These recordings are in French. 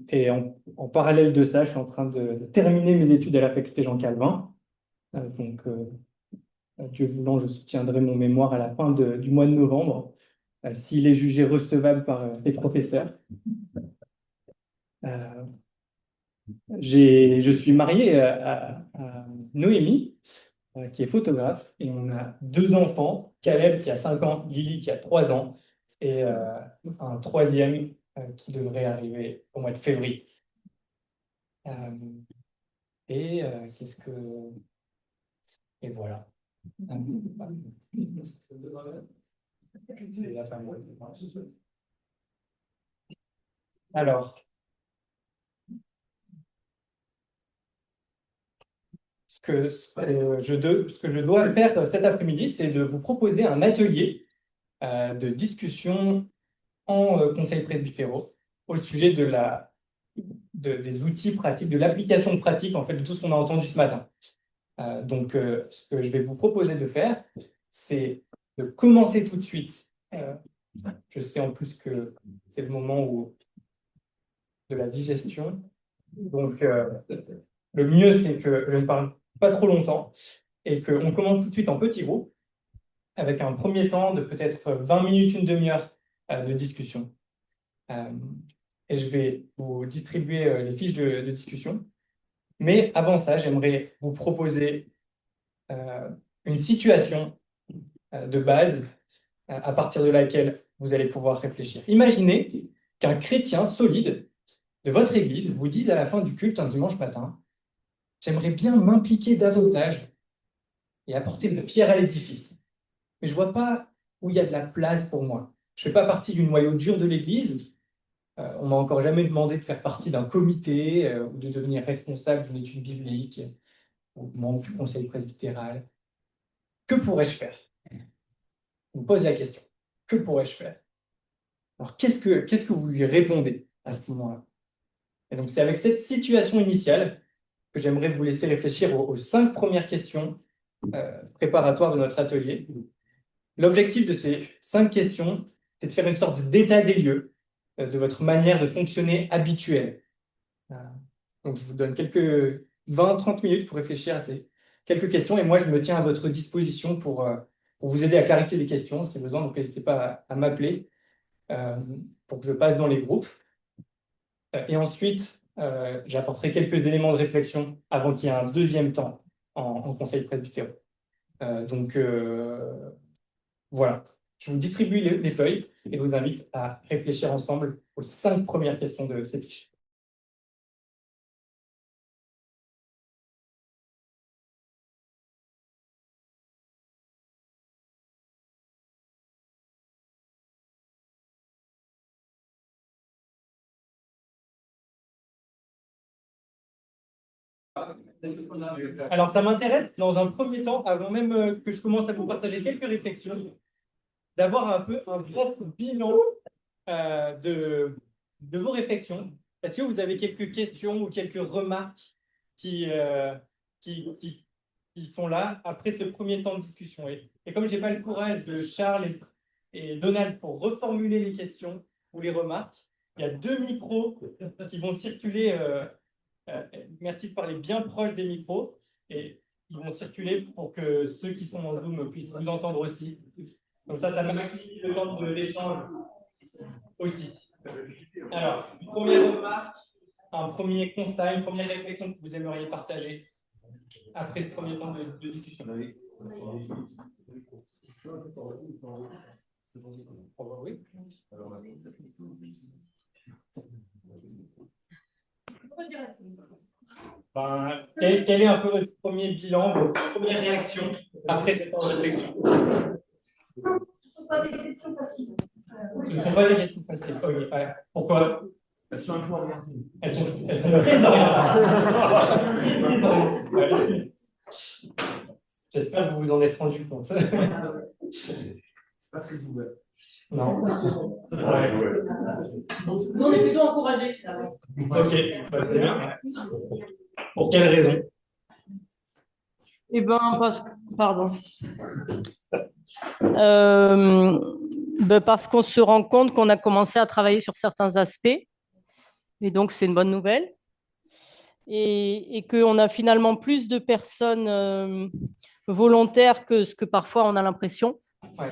Et en parallèle de ça, je suis en train de terminer mes études à la faculté Jean Calvin. Dieu voulant, je soutiendrai mon mémoire à la fin du mois de novembre, s'il est jugé recevable par les professeurs. Euh, je suis marié à Noémie, qui est photographe, et on a deux enfants, Caleb qui a 5 ans, Lily qui a 3 ans, et un troisième qui devrait arriver au mois de février. Euh, qu'est-ce que... Et voilà. C'est déjà pas mal. Alors, ce que je dois faire cet après-midi, c'est de vous proposer un atelier de discussion en conseil presbytéraux au sujet des outils pratiques, de l'application pratique en fait, de tout ce qu'on a entendu ce matin. Ce que je vais vous proposer de faire, c'est de commencer tout de suite. Je sais en plus que c'est le moment de la digestion. Le mieux, c'est que je ne parle pas trop longtemps et qu'on commence tout de suite en petits groupes avec un premier temps de peut-être 20 minutes, une demi-heure de discussion. Et je vais vous distribuer les fiches de discussion. Mais avant ça, j'aimerais vous proposer une situation de base à partir de laquelle vous allez pouvoir réfléchir. Imaginez qu'un chrétien solide de votre église vous dise à la fin du culte un dimanche matin, j'aimerais bien m'impliquer davantage et apporter une pierre à l'édifice. Mais je ne vois pas où il y a de la place pour moi. Je ne fais pas partie du noyau dur de l'église. On m'a encore jamais demandé de faire partie d'un comité ou de devenir responsable d'une étude biblique ou membre du conseil presbytéral. Que pourrais-je faire? On me pose la question. Que pourrais-je faire? Alors, qu'est-ce que vous lui répondez à ce moment-là? Et donc, c'est avec cette situation initiale que j'aimerais vous laisser réfléchir aux 5 premières questions préparatoires de notre atelier. L'objectif de ces 5 questions, c'est de faire une sorte d'état des lieux de votre manière de fonctionner habituelle. Donc, je vous donne quelques 20-30 minutes pour réfléchir à ces quelques questions et moi, je me tiens à votre disposition pour vous aider à clarifier les questions si besoin. Donc, n'hésitez pas à m'appeler pour que je passe dans les groupes. Et ensuite, j'apporterai quelques éléments de réflexion avant qu'il y ait un deuxième temps en conseil presbytéral. Voilà. Je vous distribue les feuilles et vous invite à réfléchir ensemble aux 5 premières questions de ces fiches. Alors, ça m'intéresse, dans un premier temps, avant même que je commence à vous partager quelques réflexions, d'avoir un peu un bref bilan de vos réflexions. Est-ce que vous avez quelques questions ou quelques remarques qui, euh, qui sont là après ce premier temps de discussion? Et comme je n'ai pas le courage de Charles et Donald pour reformuler les questions ou les remarques, il y a 2 micros qui vont circuler. Merci de parler bien proche des micros et ils vont circuler pour que ceux qui sont en Zoom puissent vous entendre aussi. Comme ça maximise le temps de l'échange aussi. Alors, une première remarque, un premier constat, une première réflexion que vous aimeriez partager après ce premier temps de discussion. Oui. Quel est un peu votre premier bilan, votre première réaction après ce temps de réflexion? Ce ne sont pas des questions faciles. Ce ne sont pas des questions faciles. Okay. Ouais. Pourquoi? Elles sont un peu orientées. Elles sont très orientées. J'espère que vous vous en êtes rendu compte. Pas très ouvert. Non. Nous, on est plutôt encouragés finalement. Ok, c'est bien. Pour quelle raison? Eh bien, pardon. Parce qu'on se rend compte qu'on a commencé à travailler sur certains aspects Et donc, c'est une bonne nouvelle. Et qu'on a finalement plus de personnes volontaires que ce que parfois on a l'impression. Ouais.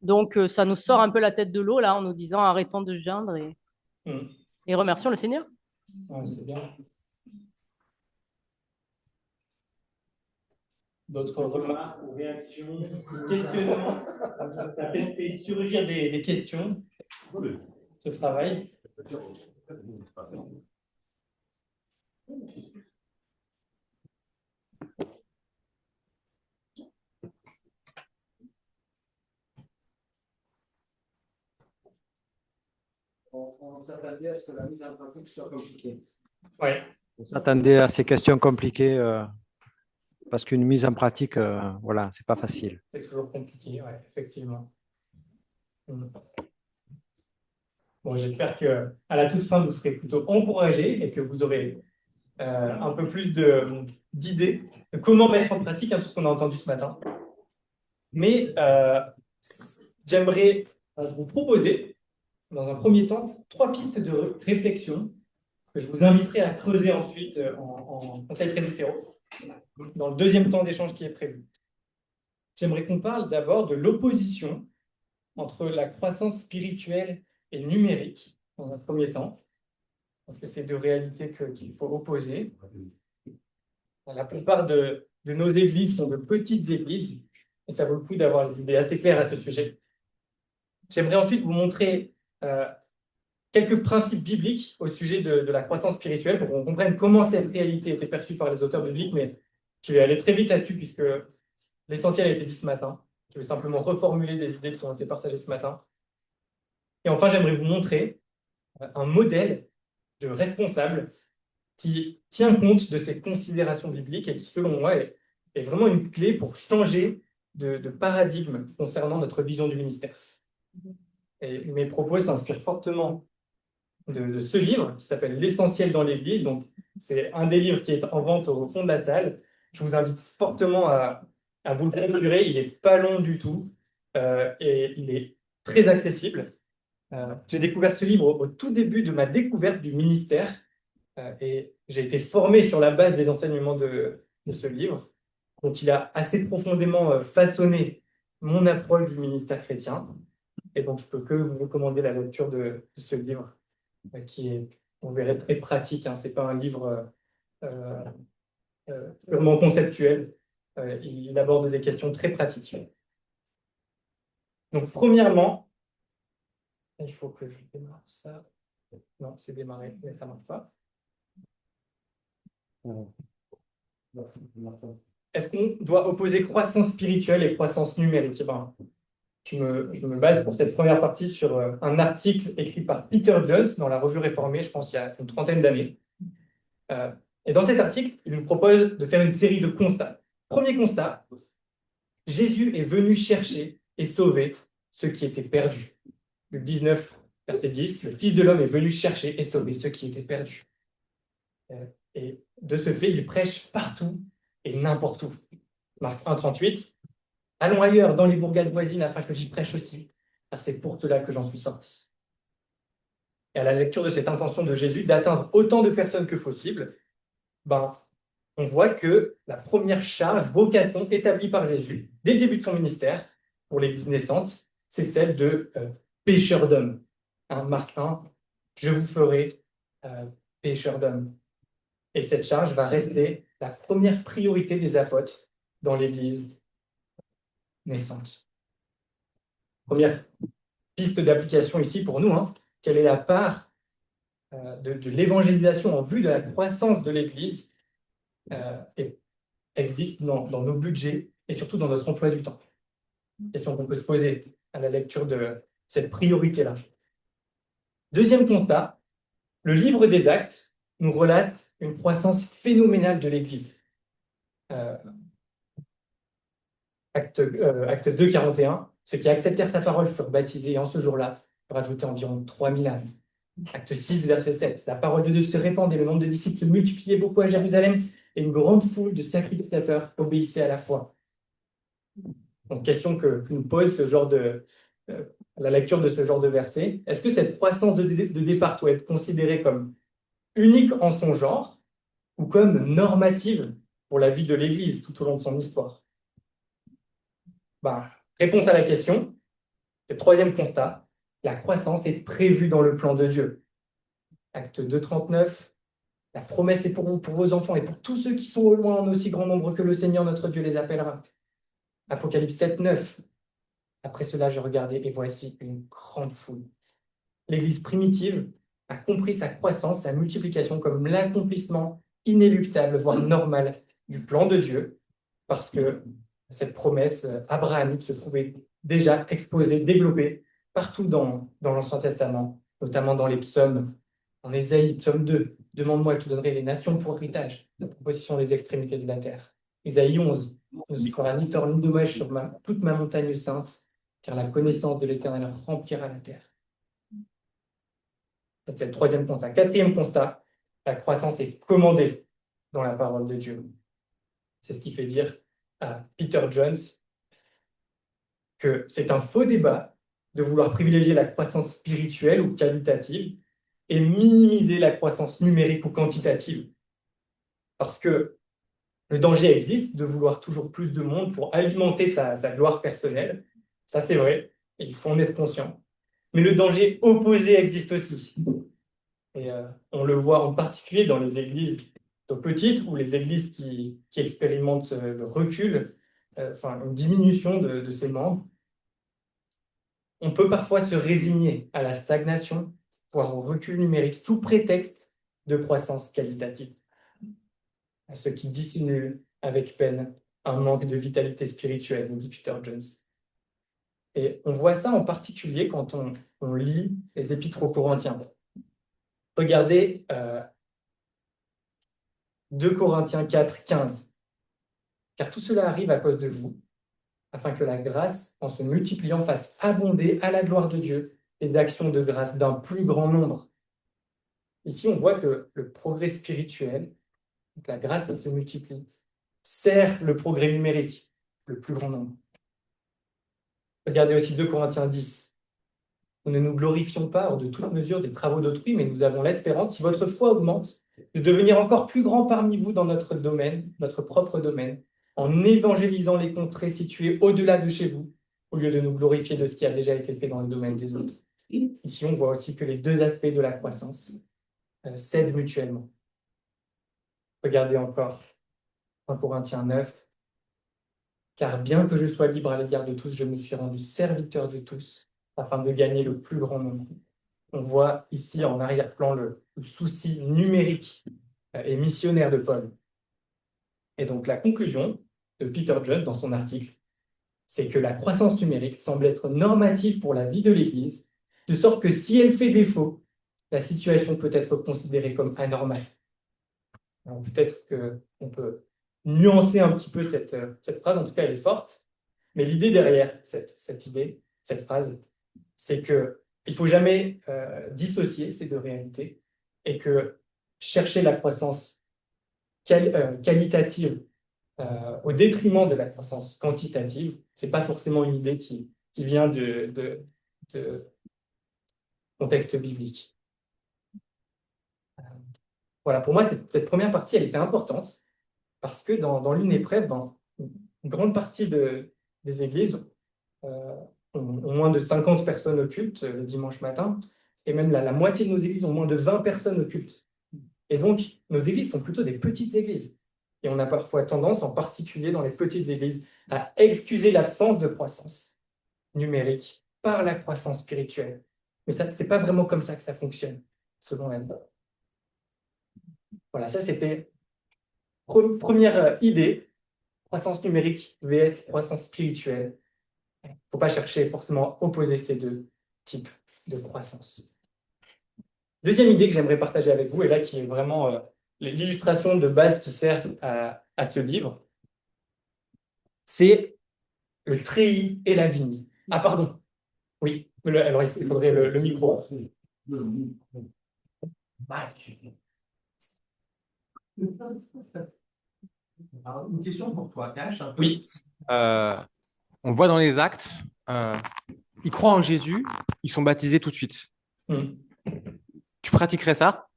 Donc, ça nous sort un peu la tête de l'eau, là, en nous disant arrêtons de se geindre et remercions le Seigneur. Ouais, c'est bien. D'autres remarques ou réactions, questionnements? Ça a peut-être fait surgir des questions, ce travail. On s'attendait à ce que la mise en pratique soit compliquée. Ouais. On s'attendait à ces questions compliquées parce qu'une mise en pratique, voilà, c'est pas facile. C'est toujours compliqué, ouais, effectivement. Bon, j'espère qu'à la toute fin, vous serez plutôt encouragés et que vous aurez un peu plus d'idées de comment mettre en pratique tout ce qu'on a entendu ce matin. Mais j'aimerais vous proposer, dans un premier temps, 3 pistes de réflexion que je vous inviterai à creuser ensuite en conseil presbytéro, dans le deuxième temps d'échange qui est prévu. J'aimerais qu'on parle d'abord de l'opposition entre la croissance spirituelle et numérique, dans un premier temps, parce que c'est 2 réalités qu'il faut opposer. La plupart de nos églises sont de petites églises, et ça vaut le coup d'avoir les idées assez claires à ce sujet. J'aimerais ensuite vous montrer quelques principes bibliques au sujet de la croissance spirituelle pour qu'on comprenne comment cette réalité était perçue par les auteurs bibliques, mais je vais aller très vite là-dessus puisque l'essentiel a été dit ce matin. Je vais simplement reformuler des idées qui ont été partagées ce matin. Et enfin, j'aimerais vous montrer un modèle de responsable qui tient compte de ces considérations bibliques et qui, selon moi, est vraiment une clé pour changer de paradigme concernant notre vision du ministère. Et mes propos s'inspirent fortement de ce livre qui s'appelle L'essentiel dans l'Église. Donc, c'est un des livres qui est en vente au fond de la salle. Je vous invite fortement à vous le procurer. Il n'est pas long du tout et il est très accessible. J'ai découvert ce livre au tout début de ma découverte du ministère et j'ai été formé sur la base des enseignements de ce livre. Donc, il a assez profondément façonné mon approche du ministère chrétien. Et donc, je peux que vous recommander la lecture de ce livre qui est, on verrait, très pratique. Ce n'est pas un livre purement conceptuel. Il aborde des questions très pratiques. Donc, premièrement, il faut que je démarre ça. Non, c'est démarré, mais ça ne marche pas. Est-ce qu'on doit opposer croissance spirituelle et croissance numérique? Je me base pour cette première partie sur un article écrit par Peter Joss dans la Revue Réformée, je pense il y a une 30aine d'années. Et dans cet article, il nous propose de faire une série de constats. Premier constat, Jésus est venu chercher et sauver ceux qui étaient perdus. Luc 19, verset 10, le Fils de l'homme est venu chercher et sauver ceux qui étaient perdus. Et de ce fait, il prêche partout et n'importe où. Marc 1, 38, allons ailleurs, dans les bourgades voisines, afin que j'y prêche aussi, car c'est pour cela que j'en suis sorti. Et à la lecture de cette intention de Jésus d'atteindre autant de personnes que possible, on voit que la première charge, vocation établie par Jésus, dès le début de son ministère, pour l'Église naissante, c'est celle de pécheur d'hommes. Marc 1, je vous ferai pécheur d'hommes. Et cette charge va rester la première priorité des apôtres dans l'Église naissante. Première piste d'application ici pour nous, quelle est la part de l'évangélisation en vue de la croissance de l'Église et existe dans nos budgets et surtout dans notre emploi du temps. Question qu'on peut se poser à la lecture de cette priorité-là. Deuxième constat, le livre des Actes nous relate une croissance phénoménale de l'Église. Acte 2, 41, ceux qui acceptèrent sa parole furent baptisés et en ce jour-là, furent ajoutés environ 3000 âmes. Acte 6, verset 7, la parole de Dieu se répandait, le nombre de disciples se multipliait beaucoup à Jérusalem et une grande foule de sacrificateurs obéissait à la foi. Donc, question que nous pose la lecture de ce genre de verset. Est-ce que cette croissance de départ doit être considérée comme unique en son genre ou comme normative pour la vie de l'Église tout au long de son histoire? Ben, réponse à la question, c'est le troisième constat, la croissance est prévue dans le plan de Dieu. Acte 2:39, la promesse est pour vous, pour vos enfants et pour tous ceux qui sont au loin en aussi grand nombre que le Seigneur notre Dieu les appellera. Apocalypse 7:9, après cela je regardais et voici une grande foule. L'Église primitive a compris sa croissance, sa multiplication comme l'accomplissement inéluctable, voire normal du plan de Dieu, parce que cette promesse abrahamique se trouvait déjà exposée, développée partout dans l'Ancien Testament, notamment dans les psaumes. En Ésaïe, psaume 2, demande-moi et je te donnerai les nations pour héritage, la proposition des extrémités de la terre. Ésaïe 11, ne se fera ni tort ni dommage sur toute ma montagne sainte, car la connaissance de l'Éternel remplira la terre. C'est le troisième constat. Quatrième constat, la croissance est commandée dans la parole de Dieu. C'est ce qui fait dire à Peter Jones que c'est un faux débat de vouloir privilégier la croissance spirituelle ou qualitative et minimiser la croissance numérique ou quantitative. Parce que le danger existe de vouloir toujours plus de monde pour alimenter sa gloire personnelle. Ça, c'est vrai, et il faut en être conscient. Mais le danger opposé existe aussi. Et on le voit en particulier dans les églises petites ou les églises qui expérimentent le recul, une diminution de ses membres. On peut parfois se résigner à la stagnation, voire au recul numérique, sous prétexte de croissance qualitative. À ce qui dissimule avec peine un manque de vitalité spirituelle, dit Peter Jones. Et on voit ça en particulier quand on lit les épîtres aux Corinthiens. Regardez 2 Corinthiens 4:15. Car tout cela arrive à cause de vous, afin que la grâce, en se multipliant, fasse abonder à la gloire de Dieu les actions de grâce d'un plus grand nombre. Ici, on voit que le progrès spirituel, donc la grâce qui se multiplie, sert le progrès numérique, le plus grand nombre. Regardez aussi 2 Corinthiens 10. Nous ne nous glorifions pas hors de toute mesure des travaux d'autrui, mais nous avons l'espérance, si votre foi augmente, de devenir encore plus grand parmi vous dans notre domaine, notre propre domaine, en évangélisant les contrées situées au-delà de chez vous, au lieu de nous glorifier de ce qui a déjà été fait dans le domaine des autres. Ici, on voit aussi que les deux aspects de la croissance s'aident mutuellement. Regardez encore 1 Corinthiens 9. Car bien que je sois libre à l'égard de tous, je me suis rendu serviteur de tous, afin de gagner le plus grand nombre. On voit ici en arrière-plan le souci numérique et missionnaire de Paul. Et donc la conclusion de Peter Jones dans son article, c'est que la croissance numérique semble être normative pour la vie de l'Église, de sorte que si elle fait défaut, la situation peut être considérée comme anormale. Alors peut-être qu'on peut nuancer un petit peu cette phrase, en tout cas elle est forte, mais l'idée derrière cette idée, cette phrase, c'est qu'il ne faut jamais dissocier ces deux réalités et que chercher la croissance qualitative au détriment de la croissance quantitative, ce n'est pas forcément une idée qui vient de contexte biblique. Voilà, pour moi, cette première partie, elle était importante parce que dans l'une épreuve, dans une grande partie des églises, ont moins de 50 personnes au culte le dimanche matin, et même la moitié de nos églises ont moins de 20 personnes au culte. Et donc, nos églises sont plutôt des petites églises. Et on a parfois tendance, en particulier dans les petites églises, à excuser l'absence de croissance numérique par la croissance spirituelle. Mais ce n'est pas vraiment comme ça que ça fonctionne, selon la Bible. Voilà, ça c'était première idée, croissance numérique vs croissance spirituelle. Il ne faut pas chercher forcément à opposer ces deux types de croissance. Deuxième idée que j'aimerais partager avec vous, et là qui est vraiment l'illustration de base qui sert à ce livre, c'est le treillis et la vigne. Ah pardon, oui, alors il faudrait le micro. Alors, une question pour toi, Cash. Oui. On voit dans les Actes, ils croient en Jésus, ils sont baptisés tout de suite. Tu pratiquerais ça?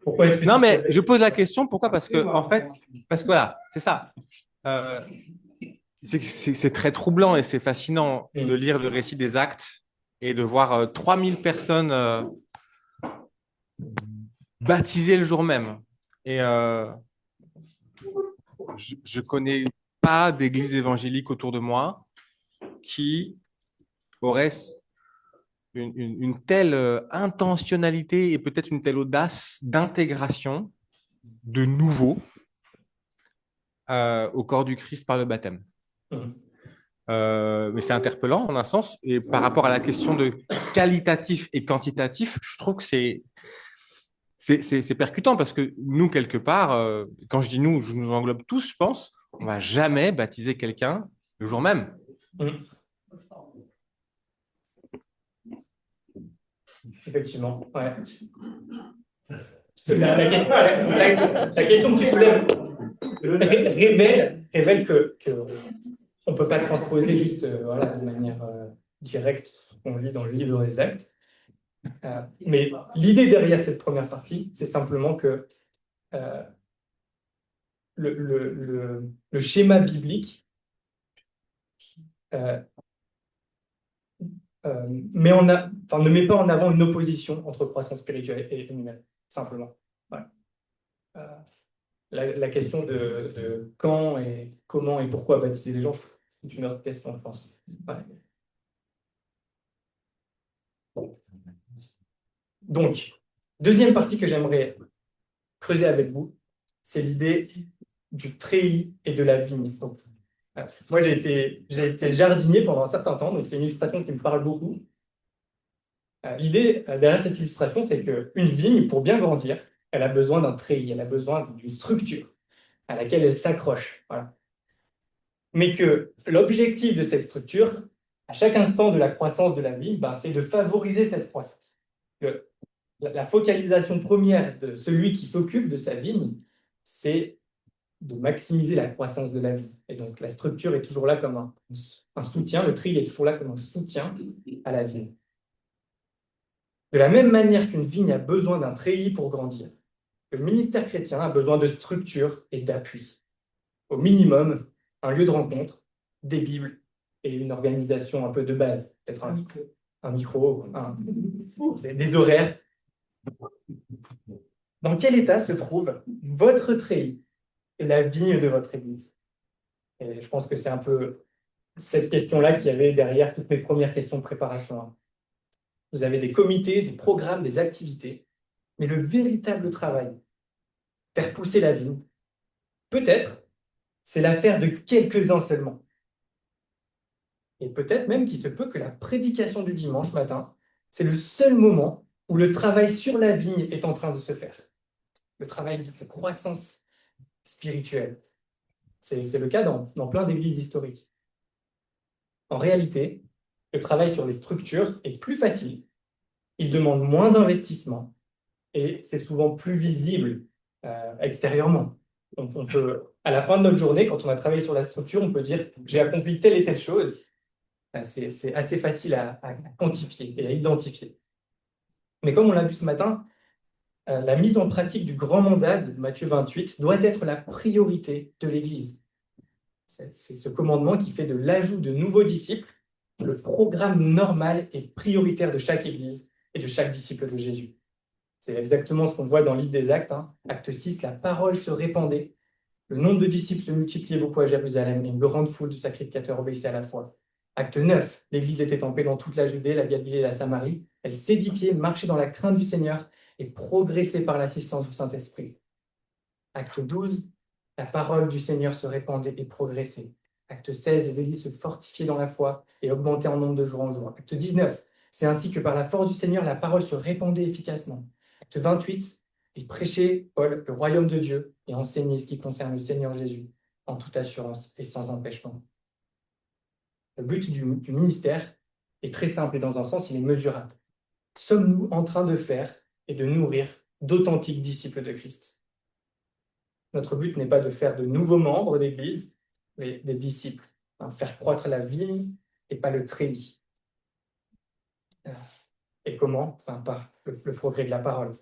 Pourquoi est-ce que Non, tu mais fais- je pose la question, pourquoi? Parce que, en fait, voilà, c'est ça. Euh, c'est très troublant et c'est fascinant de lire le récit des Actes et de voir 3000 personnes baptisées le jour même. Et je connais pas d'église évangélique autour de moi qui aurait une telle intentionnalité et peut-être une telle audace d'intégration de nouveau au corps du Christ par le baptême. Mhm. Mais c'est interpellant en un sens. Et par rapport à la question de qualitatif et quantitatif, je trouve que c'est percutant parce que nous, quelque part, quand je dis nous, je nous englobe tous, je pense, on va jamais baptiser quelqu'un le jour même. Mhm. Effectivement, ouais. La question que tu soulèves révèle que on ne peut pas transposer juste voilà, de manière directe ce qu'on lit dans le livre des Actes. Mais l'idée derrière cette première partie, c'est simplement que euh, le schéma biblique euh, ne met pas en avant une opposition entre croissance spirituelle et humaine, simplement. Ouais. Euh, la question de quand et comment et pourquoi baptiser les gens, c'est une autre question, je pense. Ouais. Donc, deuxième partie que j'aimerais creuser avec vous, c'est l'idée du treillis et de la vigne. Donc, moi, j'ai été jardinier pendant un certain temps, donc c'est une illustration qui me parle beaucoup. L'idée derrière cette illustration, c'est qu'une vigne, pour bien grandir, elle a besoin d'un treillis, elle a besoin d'une structure à laquelle elle s'accroche. Voilà. Mais que l'objectif de cette structure, à chaque instant de la croissance de la vigne, c'est de favoriser cette croissance. Que la focalisation première de celui qui s'occupe de sa vigne, c'est de maximiser la croissance de la vigne. Et donc, la structure est toujours là comme un soutien, le treillis est toujours là comme un soutien à la vigne. De la même manière qu'une vigne a besoin d'un treillis pour grandir, le ministère chrétien a besoin de structure et d'appui. Au minimum, un lieu de rencontre, des Bibles et une organisation un peu de base, peut-être un micro, des horaires. Dans quel état se trouve votre treillis et la vigne de votre Église? Et je pense que c'est un peu cette question-là qu'il y avait derrière toutes mes premières questions de préparation. Vous avez des comités, des programmes, des activités, mais le véritable travail, faire pousser la vigne, peut-être, c'est l'affaire de quelques-uns seulement. Et peut-être même qu'il se peut que la prédication du dimanche matin, c'est le seul moment où le travail sur la vigne est en train de se faire. Le travail de croissance spirituelle. C'est le cas dans plein d'églises historiques. En réalité, le travail sur les structures est plus facile. Il demande moins d'investissement et c'est souvent plus visible extérieurement. On peut, à la fin de notre journée, quand on a travaillé sur la structure, on peut dire « j'ai accompli telle et telle chose ». C'est assez facile à quantifier et à identifier. Mais comme on l'a vu ce matin, la mise en pratique du grand mandat de Matthieu 28 doit être la priorité de l'Église. C'est ce commandement qui fait de l'ajout de nouveaux disciples le programme normal et prioritaire de chaque Église et de chaque disciple de Jésus. C'est exactement ce qu'on voit dans le livre des Actes. Acte 6, la parole se répandait, le nombre de disciples se multipliait beaucoup à Jérusalem et une grande foule de sacrificateurs obéissait à la foi. Acte 9, l'Église était en paix dans toute la Judée, la Galilée et la Samarie. Elle s'édifiait, marchait dans la crainte du Seigneur et progressait par l'assistance du Saint-Esprit. Acte 12, la parole du Seigneur se répandait et progressait. Acte 16, les églises se fortifiaient dans la foi et augmentaient en nombre de jour en jour. Acte 19, c'est ainsi que par la force du Seigneur, la parole se répandait efficacement. Acte 28, il prêchait, Paul, le royaume de Dieu et enseignait ce qui concerne le Seigneur Jésus en toute assurance et sans empêchement. Le but du ministère est très simple et dans un sens, il est mesurable. Sommes-nous en train de faire et de nourrir d'authentiques disciples de Christ? Notre but n'est pas de faire de nouveaux membres d'Église, mais des disciples. Faire croître la vigne et pas le treillis. Et comment? Enfin, par le progrès de la parole.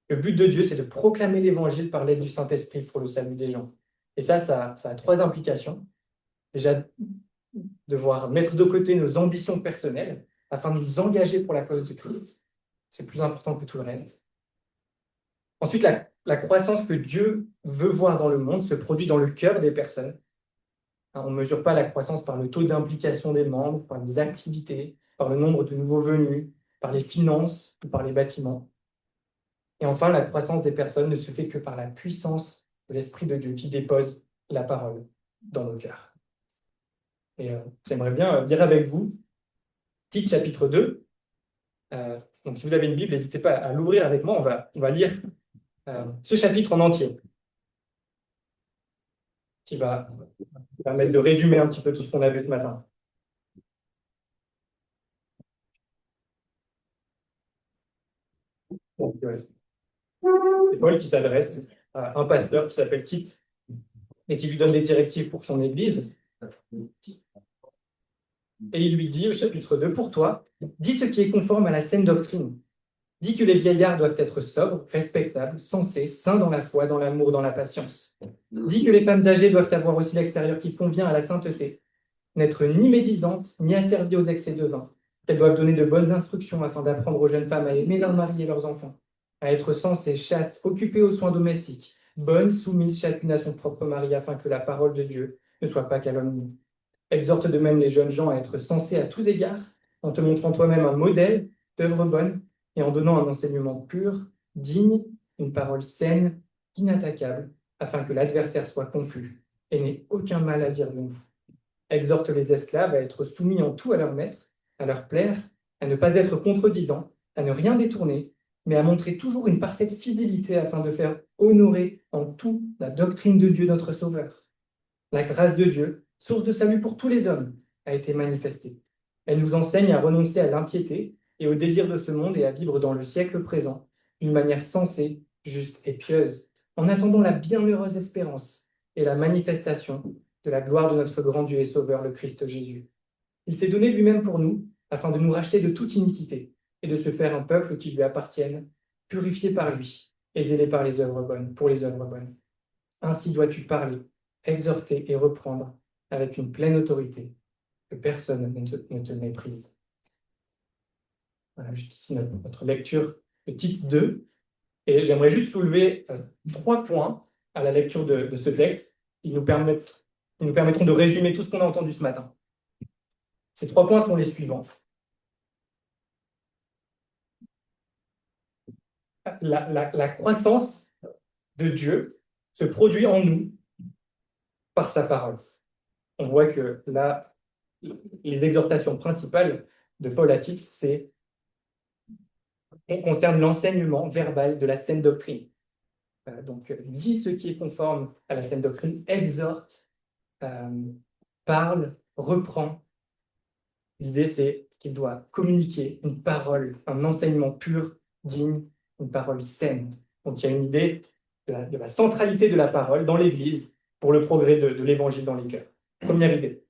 Le but de Dieu, c'est de proclamer l'Évangile par l'aide du Saint-Esprit pour le salut des gens. Et ça a trois implications. Déjà, devoir mettre de côté nos ambitions personnelles afin de nous engager pour la cause de Christ. C'est plus important que tout le reste. Ensuite, la croissance que Dieu veut voir dans le monde se produit dans le cœur des personnes. On ne mesure pas la croissance par le taux d'implication des membres, par les activités, par le nombre de nouveaux venus, par les finances ou par les bâtiments. Et enfin, la croissance des personnes ne se fait que par la puissance de l'Esprit de Dieu qui dépose la parole dans nos cœurs. Et j'aimerais bien lire avec vous Tite chapitre 2. Donc, si vous avez une Bible, n'hésitez pas à l'ouvrir avec moi. On va lire ce chapitre en entier, qui va permettre de résumer un petit peu tout ce qu'on a vu ce matin. Donc, c'est Paul qui s'adresse à un pasteur qui s'appelle Tite et qui lui donne des directives pour son Église. Et il lui dit au chapitre 2, « Pour toi, dis ce qui est conforme à la saine doctrine. Dis que les vieillards doivent être sobres, respectables, sensés, saints dans la foi, dans l'amour, dans la patience. Dis que les femmes âgées doivent avoir aussi l'extérieur qui convient à la sainteté, n'être ni médisantes, ni asservies aux excès de vin, qu'elles doivent donner de bonnes instructions afin d'apprendre aux jeunes femmes à aimer leurs maris et leurs enfants, à être sensées, chastes, occupées aux soins domestiques, bonnes, soumises chacune à son propre mari, afin que la parole de Dieu ne soit pas calomniée. Exhorte de même les jeunes gens à être sensés à tous égards, en te montrant toi-même un modèle d'œuvre bonne et en donnant un enseignement pur, digne, une parole saine, inattaquable, afin que l'adversaire soit confus et n'ait aucun mal à dire de nous. Exhorte les esclaves à être soumis en tout à leur maître, à leur plaire, à ne pas être contredisants, à ne rien détourner, mais à montrer toujours une parfaite fidélité afin de faire honorer en tout la doctrine de Dieu notre Sauveur. La grâce de Dieu, source de salut pour tous les hommes, a été manifestée. Elle nous enseigne à renoncer à l'impiété et au désir de ce monde et à vivre dans le siècle présent d'une manière sensée, juste et pieuse, en attendant la bienheureuse espérance et la manifestation de la gloire de notre grand Dieu et Sauveur, le Christ Jésus. Il s'est donné lui-même pour nous, afin de nous racheter de toute iniquité et de se faire un peuple qui lui appartienne, purifié par lui et zélé par les œuvres bonnes, pour les œuvres bonnes. Ainsi dois-tu parler, exhorter et reprendre avec une pleine autorité, que personne ne te méprise. » Voilà, jusqu'ici notre lecture de Tite 2. Et j'aimerais juste soulever 3 points à la lecture de ce texte qui nous permettront de résumer tout ce qu'on a entendu ce matin. Ces 3 points sont les suivants. La croissance de Dieu se produit en nous par sa parole. On voit que là, les exhortations principales de Paul à Tite, concernent l'enseignement verbal de la saine doctrine. Donc, dis ce qui est conforme à la saine doctrine, exhorte, parle, reprend. L'idée, c'est qu'il doit communiquer une parole, un enseignement pur, digne, une parole saine. Donc, il y a une idée de la centralité de la parole dans l'Église pour le progrès de l'Évangile dans les cœurs. Première idée.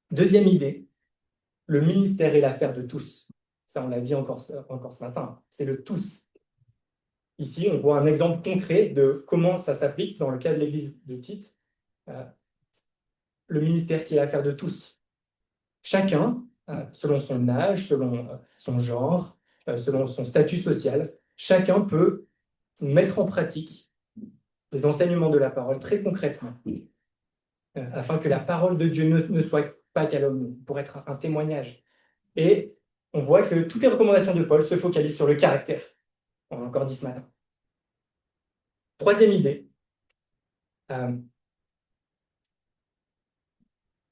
Deuxième idée, le ministère est l'affaire de tous. Ça, on l'a dit encore ce matin, c'est le tous. Ici, on voit un exemple concret de comment ça s'applique dans le cas de l'Église de Tite. Le ministère qui est l'affaire de tous. Chacun, selon son âge, selon son genre, selon son statut social, chacun peut mettre en pratique les enseignements de la parole très concrètement, afin que la parole de Dieu ne soit pas calomnie, pour être un témoignage. Et on voit que toutes les recommandations de Paul se focalisent sur le caractère. On l'a encore dit ce matin. Troisième idée.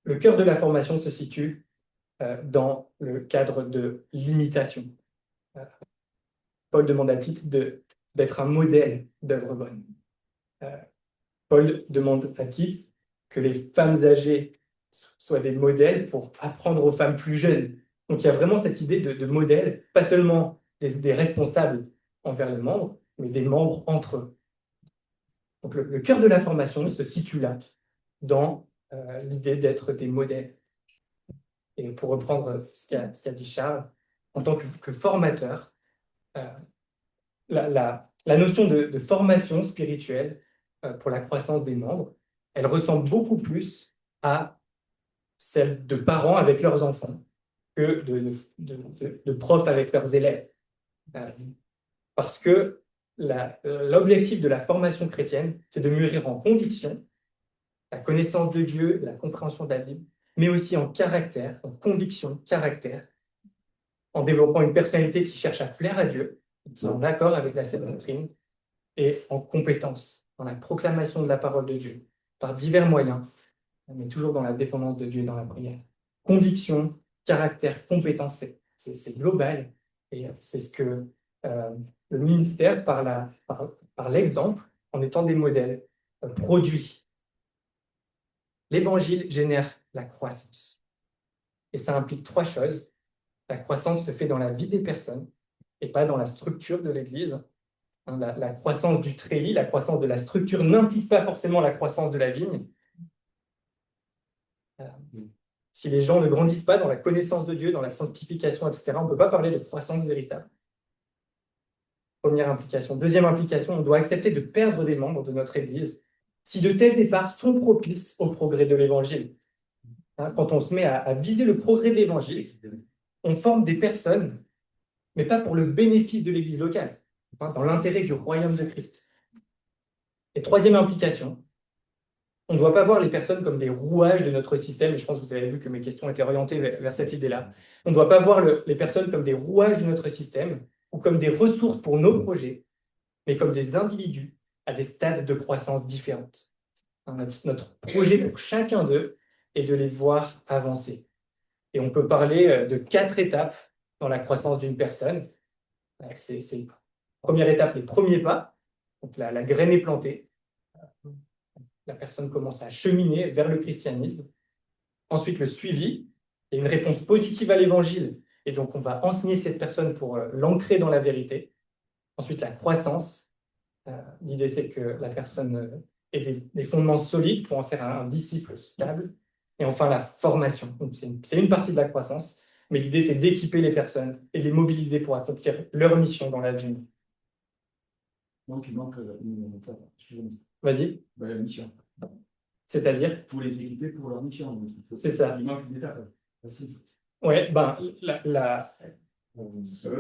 Le cœur de la formation se situe dans le cadre de l'imitation. Paul demande à Tite d'être un modèle d'œuvre bonne. Paul demande à Tite que les femmes âgées soient des modèles pour apprendre aux femmes plus jeunes. Donc, il y a vraiment cette idée de modèle, pas seulement des responsables envers les membres, mais des membres entre eux. Donc, le cœur de la formation, il se situe là, dans l'idée d'être des modèles. Et pour reprendre ce qu'a dit Charles, en tant que formateur, la notion de formation spirituelle pour la croissance des membres, elle ressemble beaucoup plus à celle de parents avec leurs enfants que de profs avec leurs élèves. Parce que l'objectif de la formation chrétienne, c'est de mûrir en conviction, la connaissance de Dieu, la compréhension de la Bible, mais aussi en caractère, en conviction, caractère, en développant une personnalité qui cherche à plaire à Dieu, qui est en accord avec la saine doctrine, et en compétence, dans la proclamation de la parole de Dieu, par divers moyens, mais toujours dans la dépendance de Dieu et dans la prière. Conviction, caractère, compétence, c'est global, et c'est ce que le ministère, par l'exemple, en étant des modèles, produit. L'évangile génère la croissance. Et ça implique 3 choses. La croissance se fait dans la vie des personnes et pas dans la structure de l'Église. La croissance du treillis, la croissance de la structure n'implique pas forcément la croissance de la vigne. Si les gens ne grandissent pas dans la connaissance de Dieu, dans la sanctification, etc., on ne peut pas parler de croissance véritable. Première implication. Deuxième implication, on doit accepter de perdre des membres de notre Église si de tels départs sont propices au progrès de l'Évangile. Quand on se met à viser le progrès de l'Évangile, on forme des personnes, mais pas pour le bénéfice de l'Église locale, dans l'intérêt du royaume de Christ. Et troisième implication, on ne doit pas voir les personnes comme des rouages de notre système, et je pense que vous avez vu que mes questions étaient orientées vers cette idée-là. On ne doit pas voir les personnes comme des rouages de notre système ou comme des ressources pour nos projets, mais comme des individus à des stades de croissance différentes. Notre projet pour chacun d'eux est de les voir avancer. Et on peut parler de 4 étapes dans la croissance d'une personne. C'est première étape, les premiers pas. Donc la graine est plantée. La personne commence à cheminer vers le christianisme. Ensuite, le suivi. Il y a une réponse positive à l'évangile. Et donc, on va enseigner cette personne pour l'ancrer dans la vérité. Ensuite, la croissance. L'idée, c'est que la personne ait des fondements solides pour en faire un disciple stable. Et enfin, la formation. C'est une partie de la croissance. Mais l'idée, c'est d'équiper les personnes et les mobiliser pour accomplir leur mission dans la vie. Donc, il manque excusez-moi, Vas-y. la mission. C'est-à-dire? Pour les équiper pour leur mission. C'est ça. Il manque une étape. Ouais,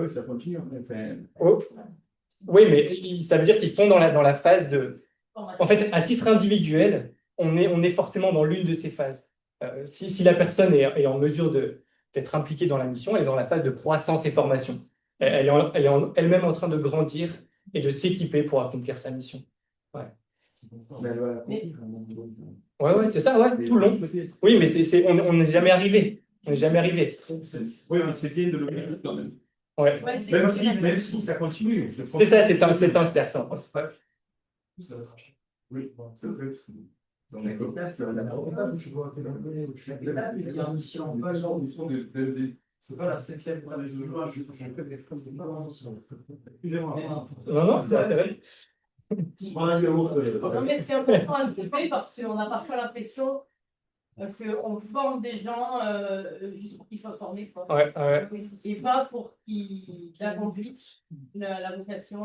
Ça continue. Enfin, Oh. Oui, mais ça veut dire qu'ils sont dans la phase de... En fait, à titre individuel, on est forcément dans l'une de ces phases. Si la personne est en mesure d'être impliquée dans la mission, elle est dans la phase de croissance et formation. Elle est elle-même en train de grandir et de s'équiper pour accomplir sa mission. Ouais. Ouais, c'est ça, ouais, tout le long. Oui, mais on n'est jamais arrivé. On n'est jamais arrivé. Oui, mais c'est bien de le faire quand même. Ouais. Même si ça continue. C'est ça, c'est un cercle. Oui, ça peut être. Dans les copains, c'est la je vois que c'est pas la 5e pour les 2 jours, je fais des choses de balance. Non, c'est intéressant. Non, mais c'est important à développer parce qu'on a parfois l'impression qu'on forme des gens juste pour qu'ils soient formés. Quoi. Ouais. Et pas pour qu'ils accomplissent la vocation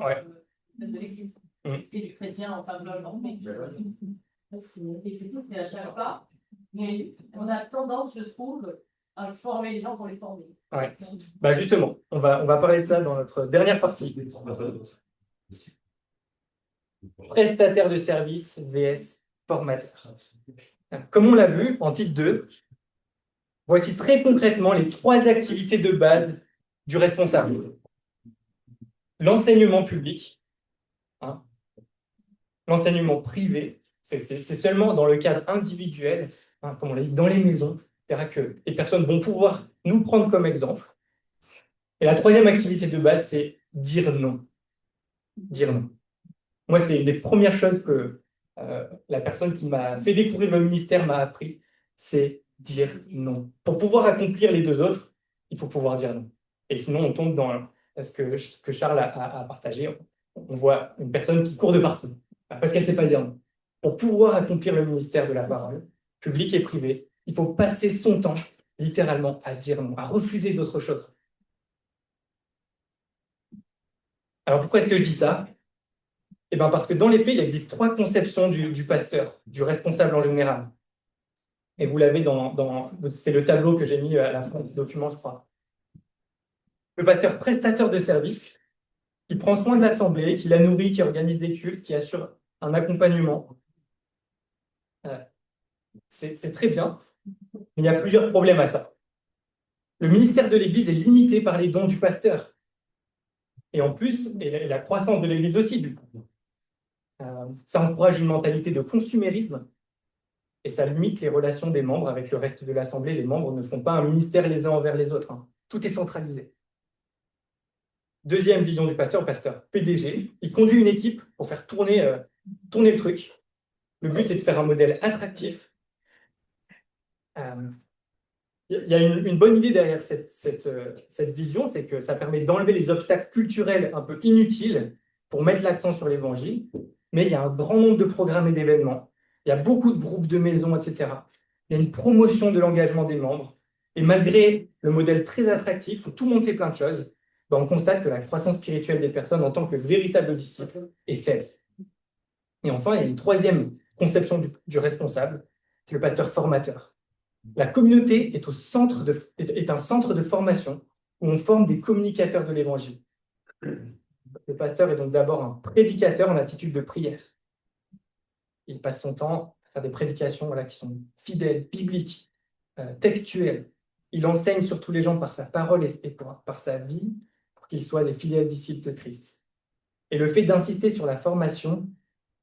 de l'Église et du chrétien en faveur de l'enfant. Et c'est tout, c'est à chaque pas. Mais on a tendance, je trouve, à former les gens pour les former. Ouais. Bah justement, on va parler de ça dans notre dernière partie. Prestataire de service vs formateur. Comme on l'a vu en titre 2, voici très concrètement les 3 activités de base du responsable. L'enseignement public, l'enseignement privé, c'est seulement dans le cadre individuel, comme on l'a dit, dans les maisons, etc., que les personnes vont pouvoir nous prendre comme exemple. Et la 3e activité de base, c'est dire non. Dire non. Moi, c'est une des premières choses que la personne qui m'a fait découvrir le ministère m'a appris, c'est dire non. Pour pouvoir accomplir les 2 autres, il faut pouvoir dire non. Et sinon, on tombe dans ce que Charles a partagé. On voit une personne qui court de partout, parce qu'elle ne sait pas dire non. Pour pouvoir accomplir le ministère de la parole, public et privé, il faut passer son temps, littéralement, à dire non, à refuser d'autres choses. Alors pourquoi est-ce que je dis ça? Eh bien, parce que dans les faits, il existe trois conceptions du pasteur, du responsable en général. Et vous l'avez c'est le tableau que j'ai mis à la fin du document, je crois. Le pasteur prestateur de service, qui prend soin de l'assemblée, qui la nourrit, qui organise des cultes, qui assure un accompagnement. C'est très bien, mais il y a plusieurs problèmes à ça. Le ministère de l'Église est limité par les dons du pasteur. Et en plus, et la croissance de l'Église aussi, du coup. Ça encourage une mentalité de consumérisme et ça limite les relations des membres avec le reste de l'Assemblée. Les membres ne font pas un ministère les uns envers les autres. Tout est centralisé. Deuxième vision du pasteur PDG, il conduit une équipe pour faire tourner le truc. Le but, c'est de faire un modèle attractif. Il y a une bonne idée derrière cette vision, c'est que ça permet d'enlever les obstacles culturels un peu inutiles pour mettre l'accent sur l'Évangile, mais il y a un grand nombre de programmes et d'événements, il y a beaucoup de groupes de maisons, etc. Il y a une promotion de l'engagement des membres, et malgré le modèle très attractif où tout le monde fait plein de choses, ben on constate que la croissance spirituelle des personnes en tant que véritables disciples est faible. Et enfin, il y a une troisième conception du responsable, c'est le pasteur formateur. La communauté est un centre de formation où on forme des communicateurs de l'Évangile. Le pasteur est donc d'abord un prédicateur en attitude de prière. Il passe son temps à faire des prédications qui sont fidèles, bibliques, textuelles. Il enseigne surtout les gens par sa parole et par sa vie pour qu'ils soient des fidèles disciples de Christ. Et le fait d'insister sur la formation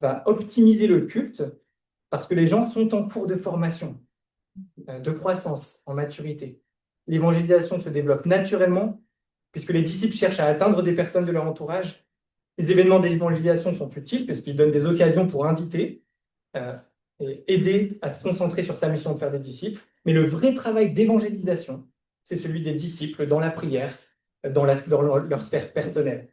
va optimiser le culte parce que les gens sont en cours de formation, de croissance, en maturité. L'évangélisation se développe naturellement puisque les disciples cherchent à atteindre des personnes de leur entourage. Les événements d'évangélisation sont utiles parce qu'ils donnent des occasions pour inviter et aider à se concentrer sur sa mission de faire des disciples. Mais le vrai travail d'évangélisation, c'est celui des disciples dans la prière, dans leur sphère personnelle.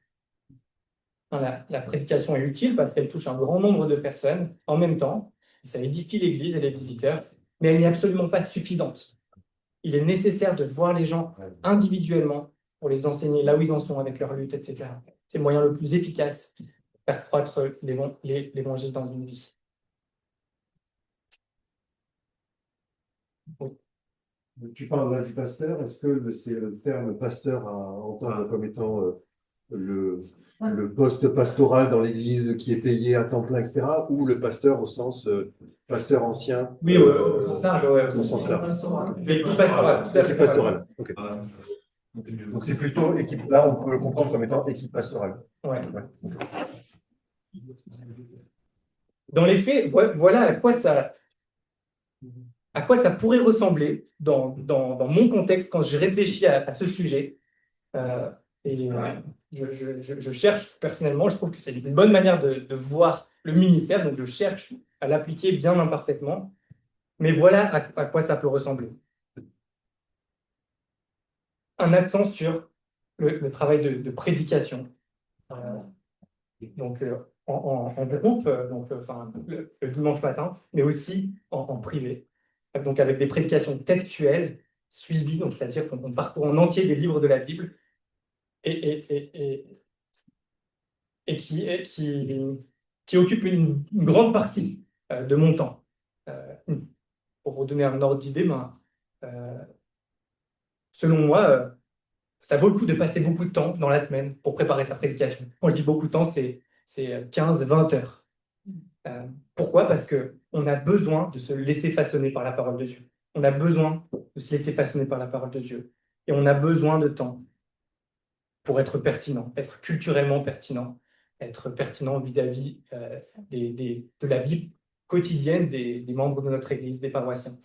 La prédication est utile parce qu'elle touche un grand nombre de personnes en même temps. Ça édifie l'Église et les visiteurs, mais elle n'est absolument pas suffisante. Il est nécessaire de voir les gens individuellement pour les enseigner là où ils en sont avec leur lutte, etc. C'est le moyen le plus efficace de faire croître l'Évangile dans une vie. Oui. Tu parles là du pasteur. Est-ce que c'est le terme pasteur à entendre comme étant le poste pastoral dans l'Église qui est payé à temps plein, etc., ou le pasteur au sens pasteur ancien? Oui, au sens large, au sens large. L'équipe pastorale. Okay. Donc c'est plutôt équipe, là on peut le comprendre comme étant équipe pastorale. Ouais. Dans les faits, voilà à quoi ça pourrait ressembler dans mon contexte quand je réfléchis à ce sujet. Je cherche personnellement, je trouve que c'est une bonne manière de voir le ministère, donc je cherche à l'appliquer bien imparfaitement, mais voilà à quoi ça peut ressembler. Un accent sur le travail de prédication. Donc en groupe, le dimanche matin, mais aussi en privé. Donc avec des prédications textuelles suivies, donc c'est-à-dire qu'on parcourt en entier des livres de la Bible et qui occupe une grande partie de mon temps. Pour vous donner un ordre d'idée, selon moi, ça vaut le coup de passer beaucoup de temps dans la semaine pour préparer sa prédication. Quand je dis beaucoup de temps, c'est 15-20 heures. Pourquoi? Parce qu'on a besoin de se laisser façonner par la parole de Dieu. On a besoin de se laisser façonner par la parole de Dieu. Et on a besoin de temps pour être pertinent, être culturellement pertinent, être pertinent vis-à-vis de la vie quotidienne des membres de notre Église, des paroissiens.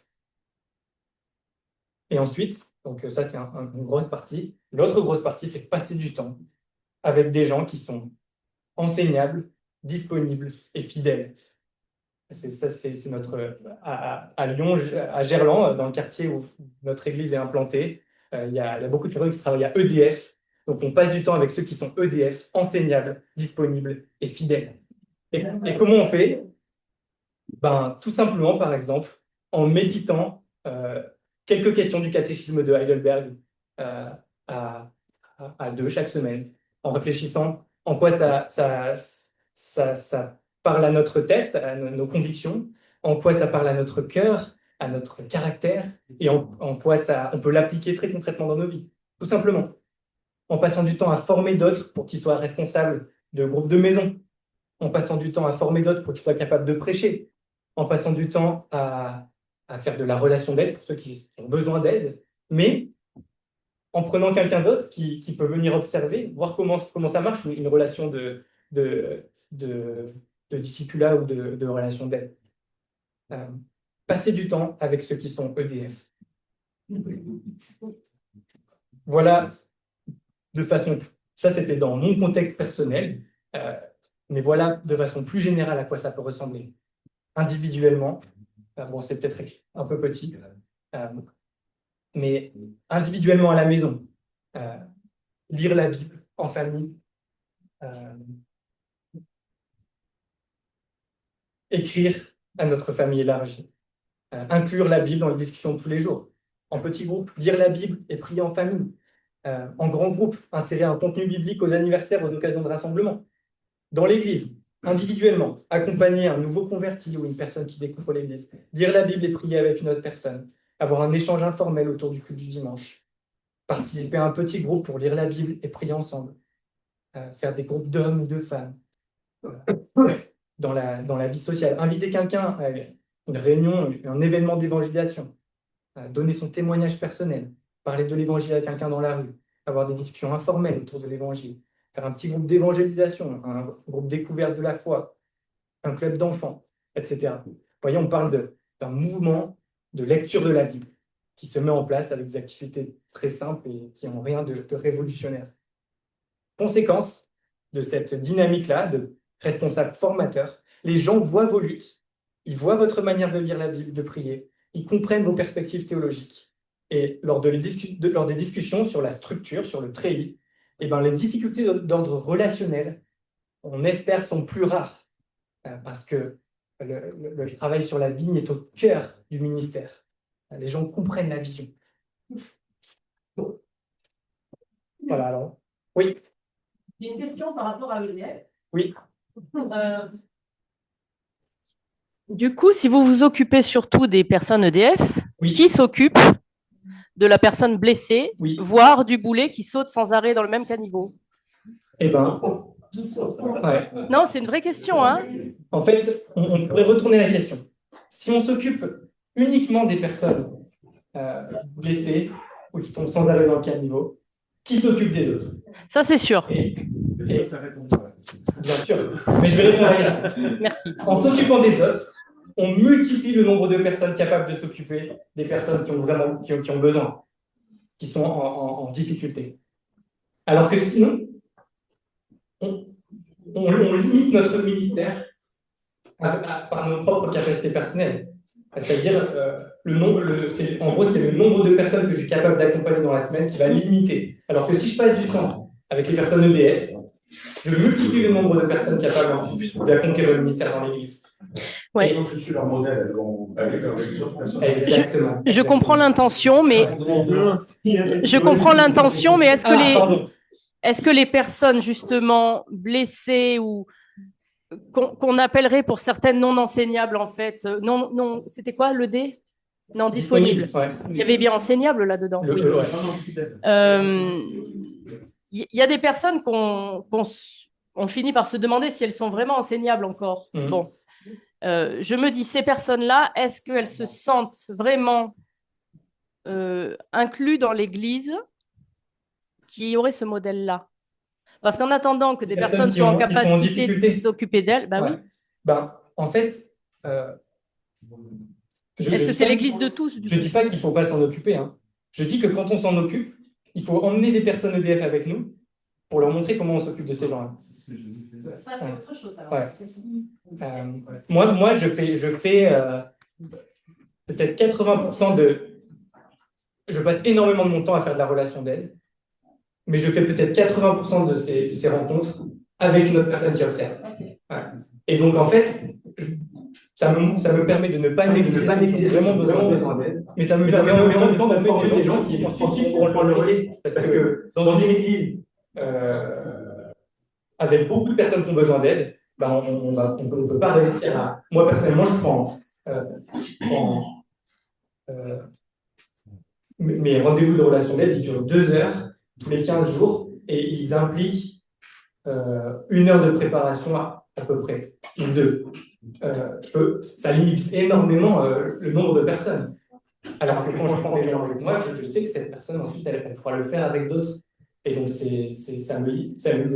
Et ensuite, donc ça c'est une grosse partie. L'autre grosse partie, c'est passer du temps avec des gens qui sont enseignables, disponibles et fidèles. C'est notre à Lyon, à Gerland, dans le quartier où notre église est implantée, il y a beaucoup de personnes qui travaillent à EDF. Donc on passe du temps avec ceux qui sont EDF, enseignables, disponibles et fidèles. Et comment on fait? Tout simplement, par exemple, en méditant quelques questions du catéchisme de Heidelberg à deux chaque semaine, en réfléchissant en quoi ça parle à notre tête, à nos convictions, en quoi ça parle à notre cœur, à notre caractère, et en quoi on peut l'appliquer très concrètement dans nos vies, tout simplement. En passant du temps à former d'autres pour qu'ils soient responsables de groupes de maison, en passant du temps à former d'autres pour qu'ils soient capables de prêcher, en passant du temps à faire de la relation d'aide pour ceux qui ont besoin d'aide, mais en prenant quelqu'un d'autre qui peut venir observer, voir comment ça marche, une relation de discipula ou de relation d'aide. Passer du temps avec ceux qui sont EDF. Voilà, ça c'était dans mon contexte personnel, mais voilà de façon plus générale à quoi ça peut ressembler. Individuellement, bon c'est peut-être un peu petit, mais individuellement à la maison, lire la Bible en famille, écrire à notre famille élargie, inclure la Bible dans les discussions de tous les jours, en petits groupes, lire la Bible et prier en famille, en grand groupe, insérer un contenu biblique aux anniversaires, aux occasions de rassemblement, dans l'église, individuellement, accompagner un nouveau converti ou une personne qui découvre l'église, lire la Bible et prier avec une autre personne, avoir un échange informel autour du culte du dimanche, participer à un petit groupe pour lire la Bible et prier ensemble, faire des groupes d'hommes ou de femmes, dans la vie sociale, inviter quelqu'un à une réunion, un événement d'évangélisation, donner son témoignage personnel, parler de l'évangile à quelqu'un dans la rue, avoir des discussions informelles autour de l'évangile, faire un petit groupe d'évangélisation, un groupe découverte de la foi, un club d'enfants, etc. Vous voyez, on parle d'un mouvement de lecture de la Bible qui se met en place avec des activités très simples et qui n'ont rien de révolutionnaire. Conséquence de cette dynamique-là, de responsable formateur, les gens voient vos luttes, ils voient votre manière de lire la Bible, de prier, ils comprennent vos perspectives théologiques. Et lors des discussions sur la structure, sur le treillis, eh ben, les difficultés d'ordre relationnel, on espère, sont plus rares, parce que le travail sur la vigne est au cœur du ministère. Les gens comprennent la vision. Voilà, alors. Oui. J'ai une question par rapport à EDF. Oui. Du coup, si vous vous occupez surtout des personnes EDF, Oui. qui s'occupe de la personne blessée, Oui. voire du boulet qui saute sans arrêt dans le même caniveau? Eh bien, ouais. Non, c'est une vraie question, hein? En fait, on pourrait retourner la question. Si on s'occupe uniquement des personnes blessées ou qui tombent sans arrêt dans le caniveau, qui s'occupe des autres? Ça, c'est sûr. Ça répond pas. Bien sûr, mais je vais répondre à la question. Merci. En s'occupant des autres, on multiplie le nombre de personnes capables de s'occuper des personnes qui ont besoin, qui sont en difficulté. Alors que sinon, on limite notre ministère par nos propres capacités personnelles. C'est-à-dire, en gros, c'est le nombre de personnes que je suis capable d'accompagner dans la semaine qui va limiter. Alors que si je passe du temps avec les personnes EDF, je multiplie le nombre de personnes capables d'accomplir le ministère dans l'Église. Ouais. Donc, je suis leur modèle, elles vont aller vers les autres personnes. Exactement. Je comprends l'intention, mais est-ce que les personnes justement blessées ou qu'on appellerait pour certaines non enseignables en fait, non, c'était quoi le D? Non, disponible. Ouais. Il y avait bien enseignable là-dedans. Oui. Il y a des personnes qu'on finit par se demander si elles sont vraiment enseignables encore. Mmh. Bon, je me dis, ces personnes-là, est-ce qu'elles se sentent vraiment incluses dans l'Église qui aurait ce modèle-là? Parce qu'en attendant que des personnes soient en capacité de s'occuper d'elles, bah oui. En fait, est-ce que c'est l'Église de tous? Je ne dis pas qu'il ne faut pas s'en occuper. Hein. Je dis que quand on s'en occupe, il faut emmener des personnes EDF avec nous pour leur montrer comment on s'occupe de ces gens-là. Ça, c'est autre chose. Alors. Ouais. Moi, je fais peut-être 80% Je passe énormément de mon temps à faire de la relation d'aide, mais je fais peut-être 80% de ces rencontres avec une autre personne qui observe. Ouais. Et donc, en fait, ça me permet de ne pas négliger vraiment besoin d'aide, mais ça me permet en même temps de former des gens qui ensuite pourront prendre le relais. Parce que dans une église avec beaucoup de personnes qui ont besoin d'aide, ben, on ne peut pas réussir à... Moi, personnellement, je prends mes rendez-vous de relation d'aide, ils durent 2 heures tous les 15 jours et ils impliquent 1 heure de préparation à peu près, ou 2. Ça limite énormément le nombre de personnes. Alors que quand je prends des gens avec moi, je sais que cette personne, ensuite, elle pourra le faire avec d'autres. Et donc, ça me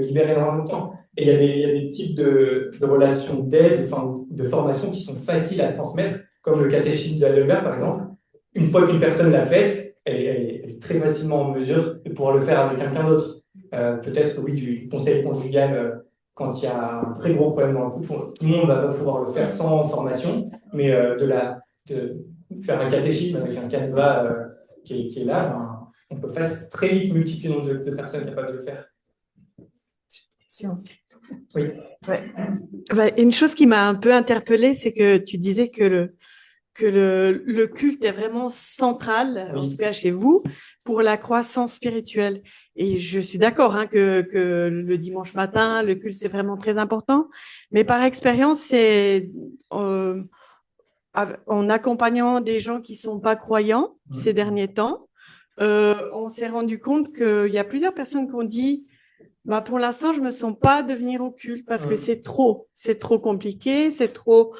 libère énormément de temps. Et il y a des types de relations d'aide, enfin, de formation qui sont faciles à transmettre, comme le catéchisme d'Albert, par exemple. Une fois qu'une personne l'a faite, elle est très facilement en mesure de pouvoir le faire avec quelqu'un d'autre. Peut-être, oui, du conseil conjugal, quand il y a un très gros problème dans le couple, tout le monde ne va pas pouvoir le faire sans formation, mais de faire un catéchisme avec un canevas qui est là, ben, on peut très vite multiplier le nombre de personnes capables de le faire. Oui. Ouais. Une chose qui m'a un peu interpellée, c'est que tu disais que le culte est vraiment central, en tout cas chez vous, pour la croissance spirituelle. Et je suis d'accord que le dimanche matin, le culte, c'est vraiment très important. Mais par expérience, c'est en accompagnant des gens qui ne sont pas croyants ces derniers temps, on s'est rendu compte qu'il y a plusieurs personnes qui ont dit bah, pour l'instant, je ne me sens pas de venir au culte parce que c'est trop compliqué, c'est trop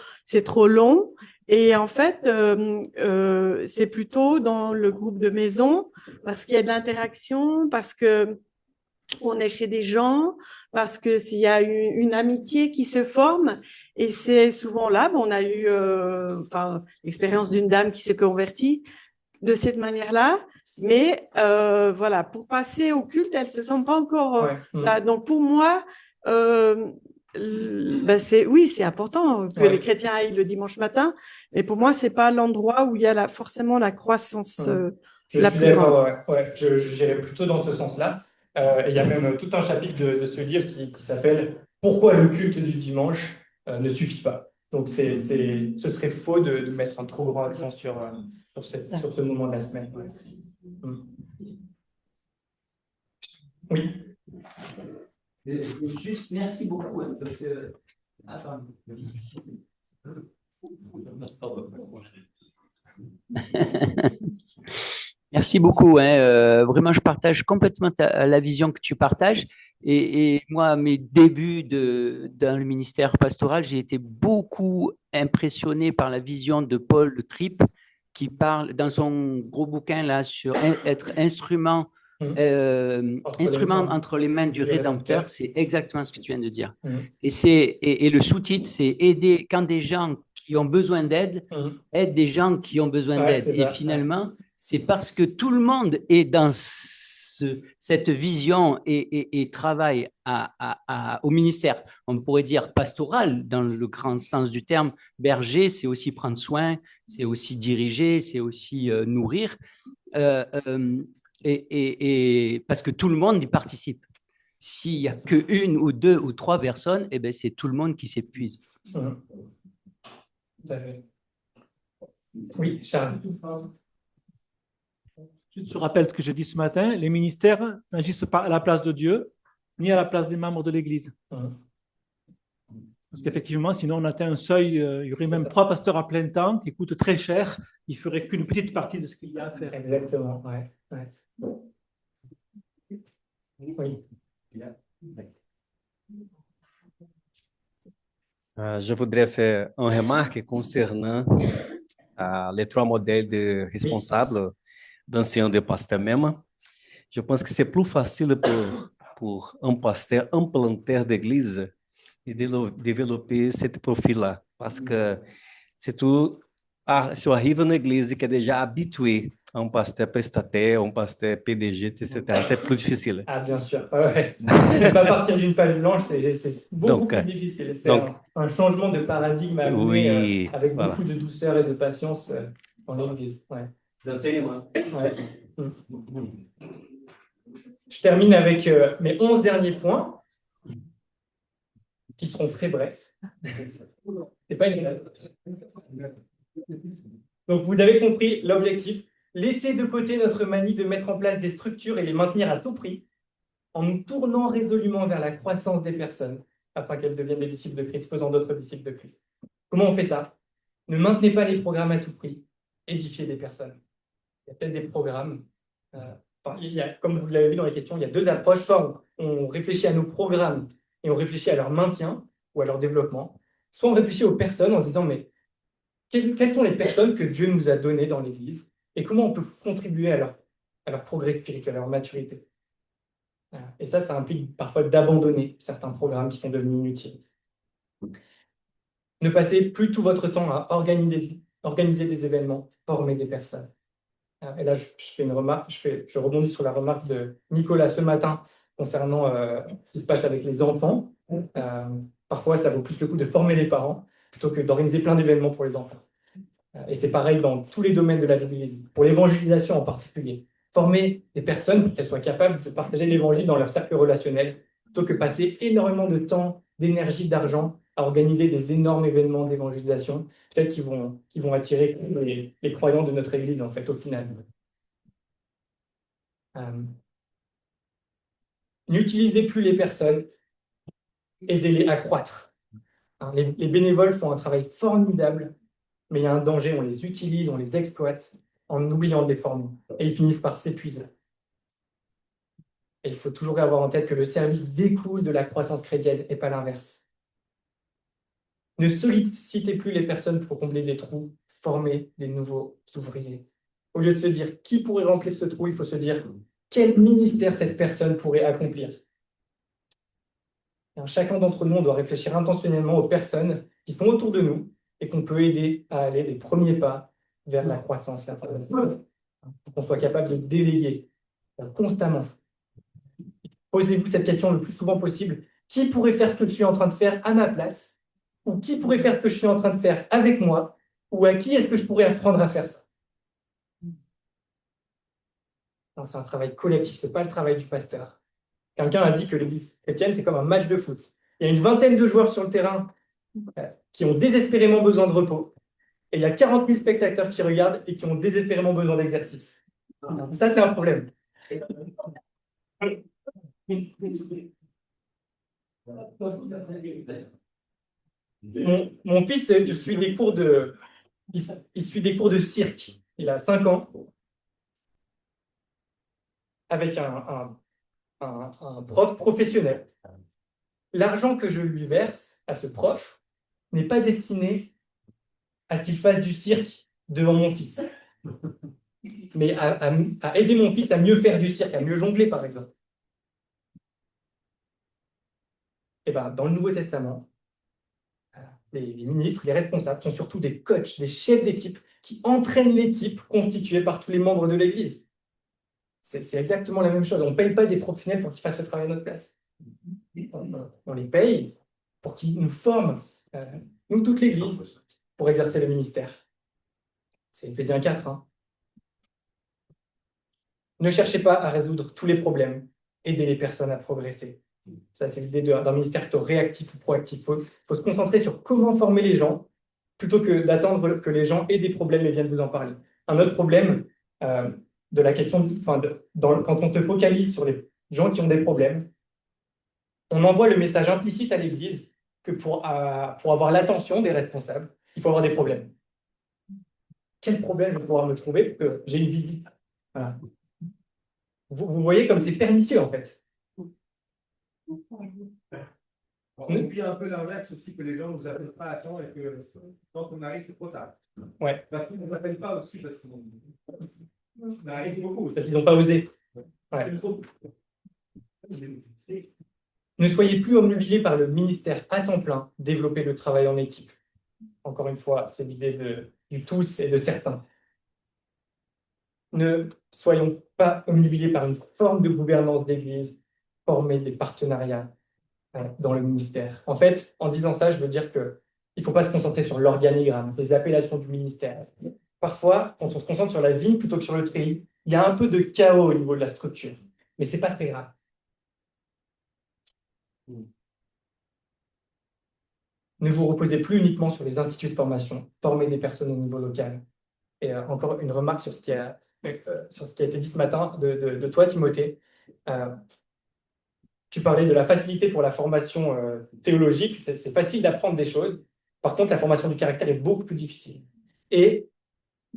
long. Et en fait, c'est plutôt dans le groupe de maison parce qu'il y a de l'interaction, parce que on est chez des gens, parce que s'il y a une amitié qui se forme. Et c'est souvent là, on a eu l'expérience d'une dame qui s'est convertie de cette manière-là. Mais voilà, pour passer au culte, elle ne se sent pas encore là. Donc pour moi, c'est important que les chrétiens aillent le dimanche matin, mais pour moi, ce n'est pas l'endroit où il y a forcément la croissance la plus grande. Je dirais plutôt dans ce sens-là. Et il y a même tout un chapitre de ce livre qui s'appelle « Pourquoi le culte du dimanche ne suffit pas ». Donc ce serait faux de mettre un trop grand accent sur ce moment de la semaine. Ouais. Oui. Juste, merci beaucoup, parce que... Merci beaucoup. Vraiment, je partage complètement la vision que tu partages. Et moi, mes débuts dans le ministère pastoral, j'ai été beaucoup impressionné par la vision de Paul Tripp, qui parle dans son gros bouquin là sur être instrument entre les mains du Rédempteur. C'est exactement ce que tu viens de dire. Et le sous-titre, c'est aider quand des gens qui ont besoin d'aide aident des gens qui ont besoin d'aide. Et finalement, c'est parce que tout le monde est dans cette vision et travaille au ministère, on pourrait dire pastoral dans le grand sens du terme. Berger, c'est aussi prendre soin, c'est aussi diriger, c'est aussi nourrir, et parce que tout le monde y participe. S'il n'y a qu'une ou deux ou trois personnes, eh ben, c'est tout le monde qui s'épuise. Oui, Charles. Je te rappelle ce que j'ai dit ce matin, les ministères n'agissent pas à la place de Dieu, ni à la place des membres de l'Église. Parce qu'effectivement, sinon on atteint un seuil, il y aurait même 3 pasteurs à plein temps qui coûtent très cher, ils ne feraient qu'une petite partie de ce qu'il y a à faire. Exactement, ouais. Oui. Je voudrais faire une remarque concernant les 3 modèles de responsables d'enseignants de pasteur même. Je pense que c'est plus facile pour un pasteur implanter d'église et développer ce profil-là. Parce que si tu arrives na igreja que é déjà habitué a um pasteur prestataire, um pasteur PDG, etc., c'est plus difficile. Ah, bien sûr. Ouais. Pas partir d'une page blanche, c'est beaucoup plus difficile. C'est un changement de paradigme à amener avec beaucoup de douceur et de patience dans l'église. Ouais. D'enseignement. Ouais. Je termine avec mes 11 derniers points qui seront très brefs. C'est pas une... Donc, vous avez compris l'objectif. Laisser de côté notre manie de mettre en place des structures et les maintenir à tout prix, en nous tournant résolument vers la croissance des personnes, afin qu'elles deviennent des disciples de Christ, faisant d'autres disciples de Christ. Comment on fait ça? Ne maintenez pas les programmes à tout prix, édifiez des personnes. Il y a peut-être des programmes, comme vous l'avez vu dans les questions, il y a deux approches. Soit on réfléchit à nos programmes et on réfléchit à leur maintien ou à leur développement, soit on réfléchit aux personnes en se disant, mais quelles sont les personnes que Dieu nous a données dans l'Église et comment on peut contribuer à leur progrès spirituel, à leur maturité. Et ça implique parfois d'abandonner certains programmes qui sont devenus inutiles. Ne passez plus tout votre temps à organiser des événements, former des personnes. Et là, je fais une remarque, je rebondis sur la remarque de Nicolas ce matin concernant ce qui se passe avec les enfants. Parfois, ça vaut plus le coup de former les parents plutôt que d'organiser plein d'événements pour les enfants. Et c'est pareil dans tous les domaines de la vie de l'Église, pour l'évangélisation en particulier. Former des personnes pour qu'elles soient capables de partager l'évangile dans leur cercle relationnel, plutôt que passer énormément de temps, d'énergie, d'argent à organiser des énormes événements d'évangélisation, peut-être qui vont attirer les croyants de notre Église, en fait, au final. N'utilisez plus les personnes, aidez-les à croître. Les bénévoles font un travail formidable, mais il y a un danger, on les utilise, on les exploite, en oubliant de les former. Et ils finissent par s'épuiser. Et il faut toujours avoir en tête que le service découle de la croissance chrétienne et pas l'inverse. Ne sollicitez plus les personnes pour combler des trous, former des nouveaux ouvriers. Au lieu de se dire qui pourrait remplir ce trou, il faut se dire quel ministère cette personne pourrait accomplir. Et chacun d'entre nous, on doit réfléchir intentionnellement aux personnes qui sont autour de nous et qu'on peut aider à aller des premiers pas vers la croissance, pour qu'on soit capable de déléguer constamment. Posez-vous cette question le plus souvent possible. Qui pourrait faire ce que je suis en train de faire à ma place? Ou qui pourrait faire ce que je suis en train de faire avec moi? Ou à qui est-ce que je pourrais apprendre à faire ça? C'est un travail collectif, ce n'est pas le travail du pasteur. Quelqu'un a dit que l'Église chrétienne, c'est comme un match de foot. Il y a une vingtaine de joueurs sur le terrain qui ont désespérément besoin de repos. Et il y a 40 000 spectateurs qui regardent et qui ont désespérément besoin d'exercice. Ça, c'est un problème. Mon fils, il suit des cours de cirque. Il a 5 ans. Avec un prof professionnel. L'argent que je lui verse à ce prof n'est pas destiné à ce qu'il fasse du cirque devant mon fils, mais à aider mon fils à mieux faire du cirque, à mieux jongler, par exemple. Et bien, dans le Nouveau Testament, les ministres, les responsables sont surtout des coachs, des chefs d'équipe qui entraînent l'équipe constituée par tous les membres de l'Église. C'est exactement la même chose. On ne paye pas des professionnels pour qu'ils fassent le travail à notre place. On les paye pour qu'ils nous forment, nous, toute l'Église, pour exercer le ministère. C'est Éphésiens 4. Ne cherchez pas à résoudre tous les problèmes. Aidez les personnes à progresser. Ça, c'est l'idée d'un ministère plutôt réactif ou proactif. Il faut se concentrer sur comment former les gens, plutôt que d'attendre que les gens aient des problèmes et viennent vous en parler. Un autre problème de la question, quand on se focalise sur les gens qui ont des problèmes, on envoie le message implicite à l'Église que pour avoir l'attention des responsables, il faut avoir des problèmes. Quel problème je vais pouvoir me trouver pour que j'ai une visite? Voilà. Vous voyez comme c'est pernicieux, en fait. On vit un peu l'inverse aussi, que les gens ne nous appellent pas à temps et que quand on arrive, c'est trop tard. Ouais. Parce qu'ils ne nous appellent pas aussi, parce qu'on arrive beaucoup. Parce qu'ils n'ont pas osé. Ouais. Ne soyez plus obnubilés par le ministère à temps plein, développez le travail en équipe. Encore une fois, c'est l'idée du tous et de certains. Ne soyons pas obnubilés par une forme de gouvernance d'Église, former des partenariats dans le ministère. En fait, en disant ça, je veux dire qu'il ne faut pas se concentrer sur l'organigramme, les appellations du ministère. Parfois, quand on se concentre sur la vigne plutôt que sur le treillis, il y a un peu de chaos au niveau de la structure. Mais ce n'est pas très grave. Ne vous reposez plus uniquement sur les instituts de formation, formez des personnes au niveau local. Et encore une remarque sur ce qui a été dit ce matin de toi, Timothée. tu parlais de la facilité pour la formation théologique, c'est facile d'apprendre des choses. Par contre, la formation du caractère est beaucoup plus difficile. Et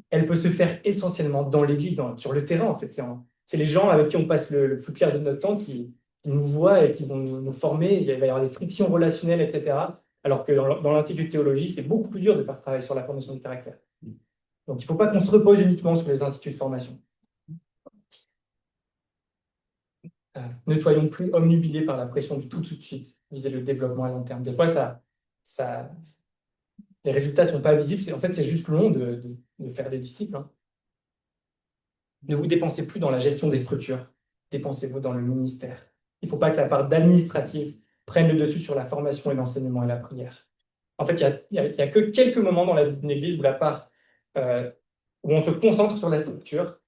elle peut se faire essentiellement dans l'Église, sur le terrain, en fait. C'est les gens avec qui on passe le plus clair de notre temps qui nous voient et qui vont nous former. Il va y avoir des frictions relationnelles, etc. Alors que dans l'Institut de théologie, c'est beaucoup plus dur de faire ce travail sur la formation du caractère. Donc, il ne faut pas qu'on se repose uniquement sur les instituts de formation. Ne soyons plus omnubilés par la pression du tout de suite, viser le développement à long terme. Des fois, les résultats ne sont pas visibles. En fait, c'est juste long de faire des disciples. Hein. Ne vous dépensez plus dans la gestion des structures. Dépensez-vous dans le ministère. Il ne faut pas que la part d'administrative prenne le dessus sur la formation et l'enseignement et la prière. En fait, il n'y a que quelques moments dans la vie d'une église où la part où on se concentre sur la structure,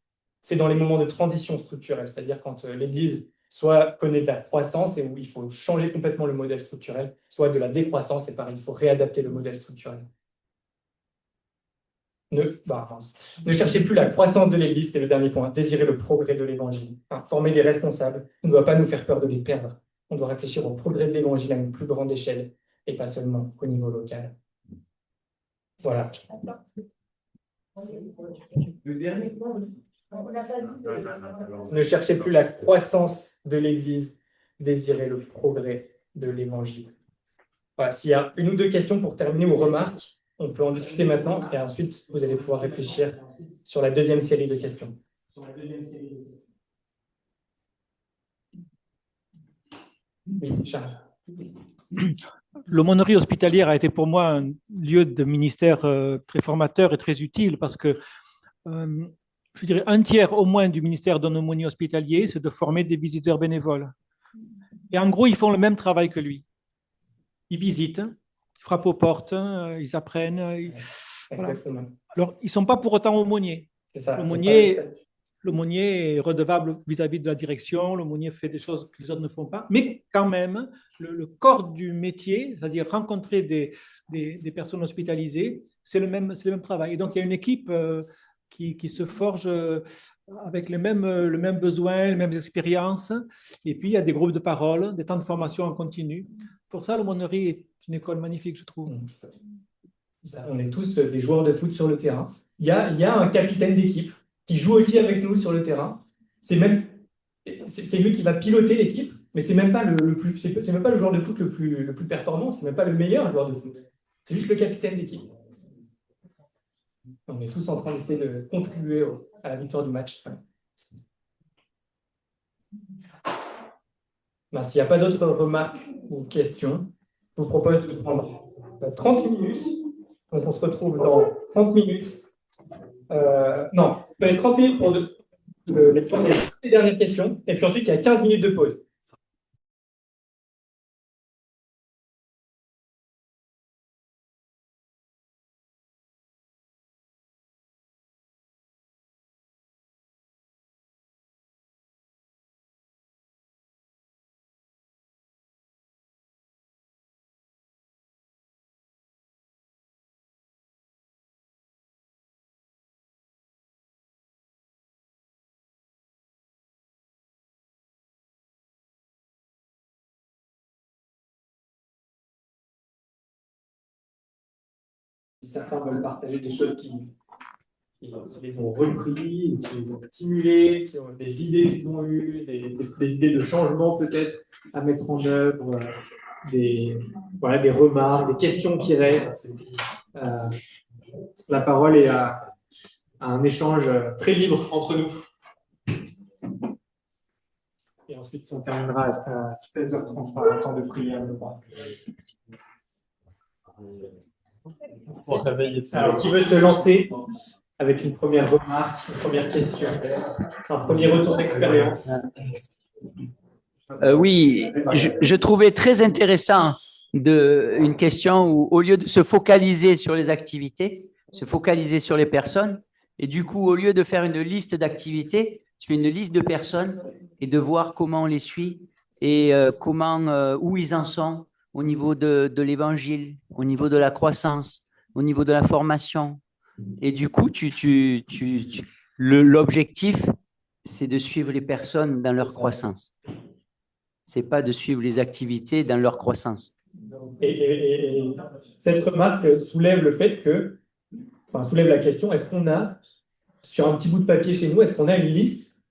c'est dans les moments de transition structurelle, c'est-à-dire quand l'église soit connaît de la croissance et où il faut changer complètement le modèle structurel, soit de la décroissance et pareil, il faut réadapter le modèle structurel. Ne cherchez plus la croissance de l'Église, c'est le dernier point. Désirez le progrès de l'Évangile. Former les responsables ne doit pas nous faire peur de les perdre. On doit réfléchir au progrès de l'Évangile à une plus grande échelle et pas seulement au niveau local. Voilà. Le dernier point. Ne cherchez plus la croissance de l'Église, désirez le progrès de l'Évangile. Voilà, s'il y a une ou deux questions pour terminer ou remarques, on peut en discuter maintenant et ensuite vous allez pouvoir réfléchir sur la deuxième série de questions. Oui, Charles. L'aumônerie hospitalière a été pour moi un lieu de ministère très formateur et très utile parce que je dirais un tiers au moins du ministère d'un aumônier hospitalier, c'est de former des visiteurs bénévoles. Et en gros, ils font le même travail que lui. Ils visitent, ils frappent aux portes, ils apprennent. Voilà. Alors, ils ne sont pas pour autant aumôniers. L'aumônier est redevable vis-à-vis de la direction, l'aumônier fait des choses que les autres ne font pas, mais quand même, le corps du métier, c'est-à-dire rencontrer des personnes hospitalisées, c'est le même travail. Et donc, il y a une équipe qui se forge avec le même besoin, les mêmes expériences. Et puis, il y a des groupes de parole, des temps de formation en continu. Pour ça, l'aumônerie est une école magnifique, je trouve. On est tous des joueurs de foot sur le terrain. Il y a un capitaine d'équipe qui joue aussi avec nous sur le terrain. C'est lui qui va piloter l'équipe, mais c'est même pas c'est même pas le joueur de foot le plus performant, c'est même pas le meilleur joueur de foot. C'est juste le capitaine d'équipe. On est tous en train d'essayer de contribuer à la victoire du match. Ben, s'il n'y a pas d'autres remarques ou questions, je vous propose de prendre 30 minutes. Donc on se retrouve dans 30 minutes. Non, vous avez 30 minutes pour les dernières questions. Et puis ensuite, il y a 15 minutes de pause. Certains veulent partager des choses qui les ont repris, qui les ont stimulés, qui ont des idées qu'ils ont eues, des idées de changement peut-être à mettre en œuvre, des remarques, des questions qui restent. La parole est à un échange très libre entre nous. Et ensuite, on terminera à 16h30 par un temps de prière, je crois. Alors, qui veut se lancer avec une première remarque, une première question, un premier retour d'expérience? Oui, je trouvais très intéressant une question où, au lieu de se focaliser sur les activités, se focaliser sur les personnes, et du coup, au lieu de faire une liste d'activités, tu fais une liste de personnes et de voir comment on les suit et où ils en sont au niveau de l'évangile, au niveau de la croissance, au niveau de la formation. Et du coup, l'objectif, c'est de suivre les personnes dans leur croissance. c'est pas de suivre les activités dans leur croissance. Et cette remarque soulève le fait que, enfin, soulève la question, est-ce qu'on a, sur un petit bout de papier chez nous, est-ce qu'on a une liste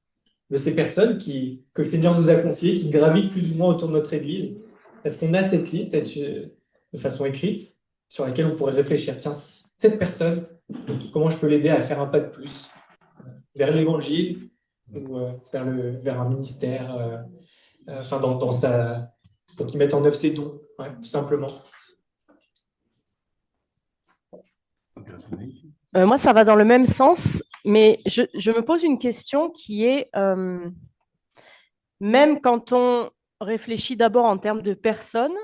de ces personnes que le Seigneur nous a confiées, qui gravitent plus ou moins autour de notre Église? Est-ce qu'on a cette liste de façon écrite sur laquelle on pourrait réfléchir? Tiens, cette personne, comment je peux l'aider à faire un pas de plus vers l'Évangile ou vers un ministère, enfin dans sa, pour qu'il mette en œuvre ses dons, ouais, tout simplement. Moi, ça va dans le même sens, mais je me pose une question qui est, même quand on réfléchit d'abord en termes de personnes,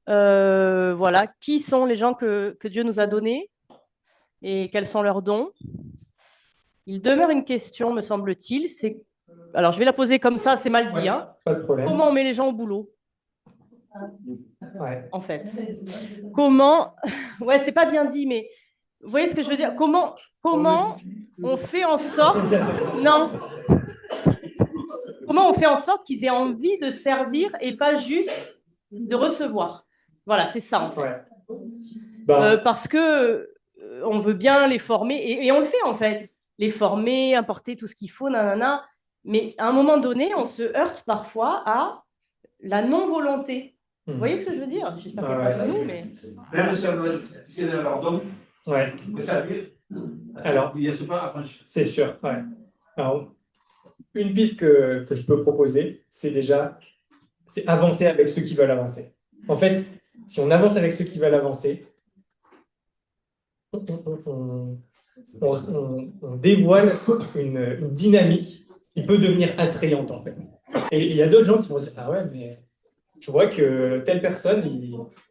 voilà, qui sont les gens que Dieu nous a donnés et quels sont leurs dons? Il demeure une question, me semble-t-il, c'est, alors je vais la poser comme ça, c'est mal dit, Ouais, hein. pas de problème. Comment on met les gens au boulot? Ouais. En fait. Comment, ouais, c'est pas bien dit, mais vous voyez ce que je veux dire? Comment on fait en sorte, non, comment on fait en sorte qu'ils aient envie de servir et pas juste de recevoir? Voilà, c'est ça en fait. Ouais. Parce que on veut bien les former et on le fait en fait, les former, apporter tout ce qu'il faut, nanana. Mais à un moment donné, on se heurte parfois à la non-volonté. Vous voyez ce que je veux dire? J'espère qu'il n'y a pas de nous, mais. Ouais. Alors, c'est sûr. Ouais. Alors, une piste que je peux proposer, c'est avancer avec ceux qui veulent avancer. En fait, si on avance avec ceux qui veulent avancer, on dévoile une dynamique qui peut devenir attrayante, en fait. Et il y a d'autres gens qui vont se dire, ah ouais, mais je vois que telle personne,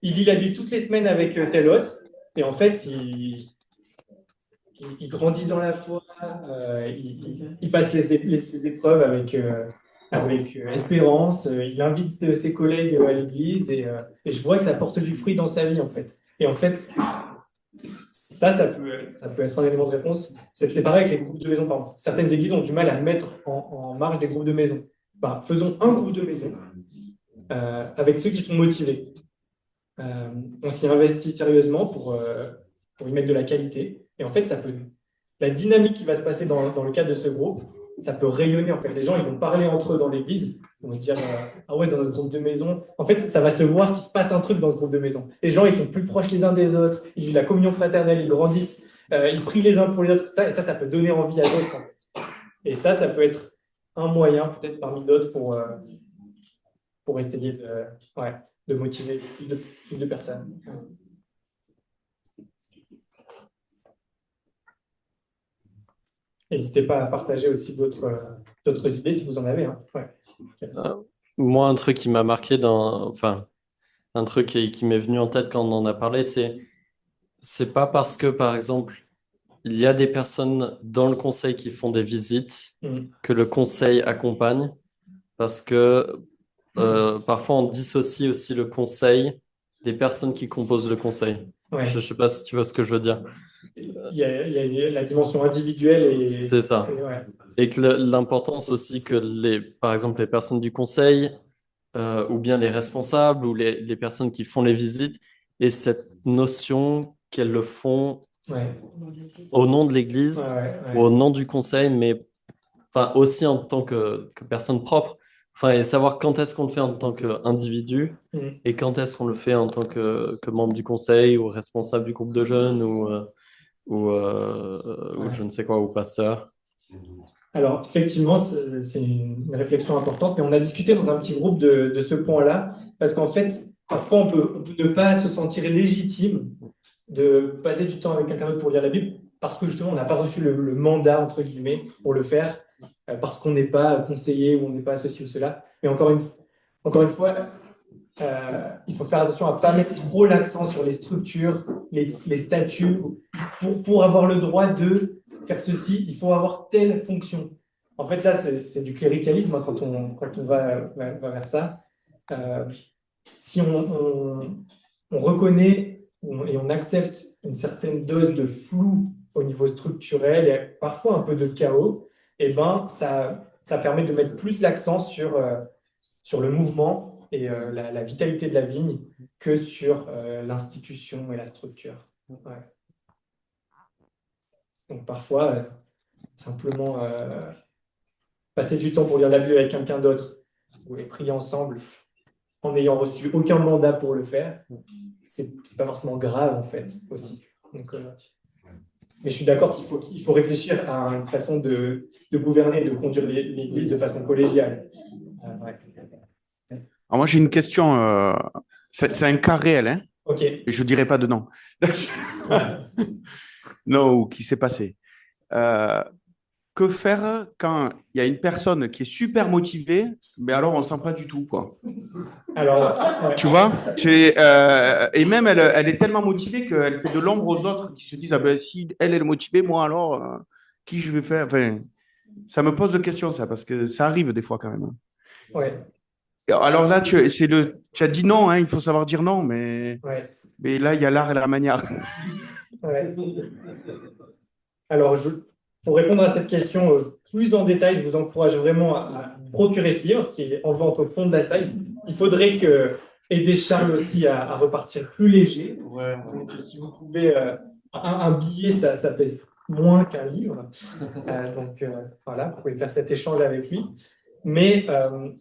il lit la Bible toutes les semaines avec tel autre, et en fait, il grandit dans la foi, il passe ses épreuves avec espérance, il invite ses collègues à l'église, et je vois que ça porte du fruit dans sa vie, en fait. Et en fait, ça peut être un élément de réponse. C'est pareil avec les groupes de maison, pardon. Certaines églises ont du mal à mettre en marge des groupes de maison. Ben, faisons un groupe de maison avec ceux qui sont motivés. On s'y investit sérieusement pour y mettre de la qualité. Et en fait, la dynamique qui va se passer dans le cadre de ce groupe, ça peut rayonner. En fait, les gens, ils vont parler entre eux dans l'église. Ils vont se dire, ah ouais, dans notre groupe de maison. En fait, ça va se voir qu'il se passe un truc dans ce groupe de maison. Les gens, ils sont plus proches les uns des autres. Ils vivent la communion fraternelle, ils grandissent, ils prient les uns pour les autres. Et ça peut donner envie à d'autres. En fait. Et ça peut être un moyen, peut-être parmi d'autres, pour essayer de motiver plus de personnes. N'hésitez pas à partager aussi d'autres idées si vous en avez. Hein. Ouais. Moi, un truc qui m'a marqué un truc qui m'est venu en tête quand on en a parlé, c'est pas parce que, par exemple, il y a des personnes dans le conseil qui font des visites que le conseil accompagne, parce que parfois on dissocie aussi le conseil des personnes qui composent le conseil. Ouais. Je ne sais pas si tu vois ce que je veux dire. Il y a la dimension individuelle. C'est ça. Et que l'importance aussi que, par exemple, les personnes du conseil, ou bien les responsables, ou les personnes qui font les visites, aient cette notion qu'elles le font au nom de l'Église, ou au nom du conseil, mais aussi en tant que personne propre. Et savoir quand est-ce qu'on le fait en tant qu'individu et quand est-ce qu'on le fait en tant que membre du conseil ou responsable du groupe de jeunes ou je ne sais quoi, ou pasteur. Alors, effectivement, c'est une réflexion importante, mais on a discuté dans un petit groupe de ce point-là, parce qu'en fait, parfois, on peut ne pas se sentir légitime de passer du temps avec quelqu'un d'autre pour lire la Bible, parce que justement, on n'a pas reçu le mandat, entre guillemets, pour le faire, parce qu'on n'est pas conseiller ou on n'est pas ceci ou cela. Mais encore une fois, il faut faire attention à ne pas mettre trop l'accent sur les structures, les statuts. Pour avoir le droit de faire ceci, il faut avoir telle fonction. En fait, là, c'est du cléricalisme hein, quand on va vers ça. Si on reconnaît et on accepte une certaine dose de flou au niveau structurel et parfois un peu de chaos, eh ben, ça permet de mettre plus l'accent sur sur le mouvement et la vitalité de la vigne que sur l'institution et la structure. Ouais. Donc parfois, simplement passer du temps pour lire la Bible avec quelqu'un d'autre ou prier ensemble en n'ayant reçu aucun mandat pour le faire, c'est pas forcément grave en fait aussi. Donc, mais je suis d'accord qu'il faut réfléchir à une façon de gouverner, de conduire l'Église de façon collégiale. Ouais. Alors moi j'ai une question, c'est un cas réel, hein? Ok. Je ne dirai pas de nom. Non, qui s'est passé. Que faire quand il y a une personne qui est super motivée, mais alors on ne sent pas du tout, quoi. Alors, ouais. Tu vois, et même elle est tellement motivée qu'elle fait de l'ombre aux autres qui se disent ah ben si elle est motivée, moi alors qui je vais faire. Enfin, ça me pose de questions ça parce que ça arrive des fois quand même. Ouais. Alors là, tu as dit non, hein, il faut savoir dire non, mais là il y a l'art et la manière. Ouais. Alors, pour répondre à cette question plus en détail, je vous encourage vraiment à procurer ce livre qui est en vente au fond de la salle. Il faudrait aider Charles aussi à repartir plus léger. Ouais. Donc, si vous pouvez, un billet, ça pèse moins qu'un livre. Donc, voilà, vous pouvez faire cet échange avec lui. Mais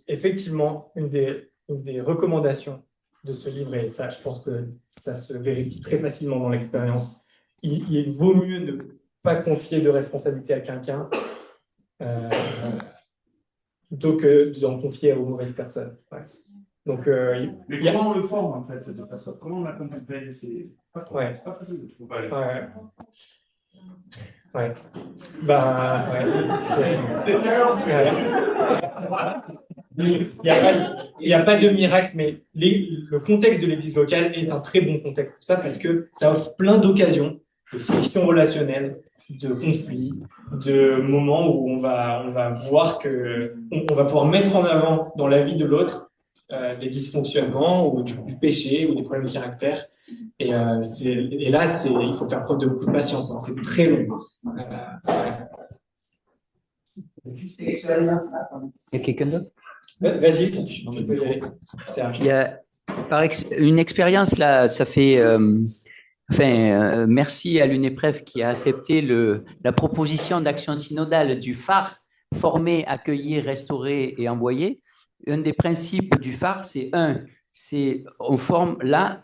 effectivement, une des recommandations de ce livre, et ça, je pense que ça se vérifie très facilement dans l'expérience, il vaut mieux ne pas confier de responsabilité à quelqu'un plutôt que d'en confier aux mauvaises personnes. Ouais. Donc, mais comment on le forme, en fait, cette personne? Comment on l'accompagne? C'est pas facile. Ouais. Bah, il n'y a pas de miracle, mais le contexte de l'église locale est un très bon contexte pour ça parce que ça offre plein d'occasions de friction relationnelle, de conflits, de moments où on va voir on va pouvoir mettre en avant dans la vie de l'autre des dysfonctionnements ou du péché ou des problèmes de caractère. Et là, il faut faire preuve de beaucoup de patience. Hein. C'est très long. Juste l'expérience. Il y a quelqu'un d'autre? Vas-y, tu peux y aller. Il y a une expérience là, ça fait. Merci à l'UNEPREF qui a accepté la proposition d'action synodale du phare, former, accueillir, restaurer et envoyer. Un des principes du phare, on forme là,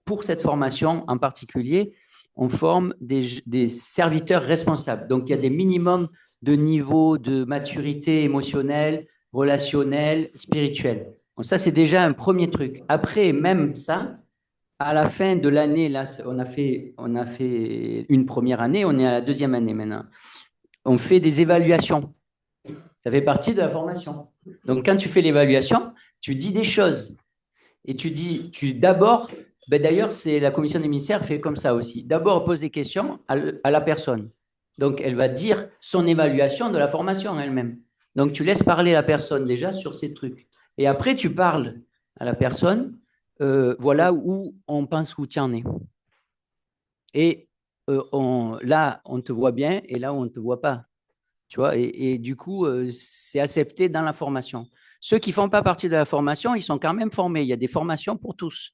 pour cette formation en particulier, on forme des serviteurs responsables. Donc, il y a des minimums de niveau de maturité émotionnelle, relationnelle, spirituelle. Donc, ça, c'est déjà un premier truc. Après, même ça, à la fin de l'année, là, on a fait une première année, on est à la deuxième année maintenant. On fait des évaluations. Ça fait partie de la formation. Donc, quand tu fais l'évaluation, tu dis des choses. Et d'abord, d'ailleurs, c'est la commission des ministères fait comme ça aussi. D'abord, pose des questions à la personne. Donc, elle va dire son évaluation de la formation elle-même. Donc, tu laisses parler la personne déjà sur ces trucs. Et après, tu parles à la personne. Voilà où on pense où tu en es. Et là, on te voit bien et là, on ne te voit pas. Tu vois, et du coup, c'est accepté dans la formation. Ceux qui ne font pas partie de la formation, ils sont quand même formés. Il y a des formations pour tous.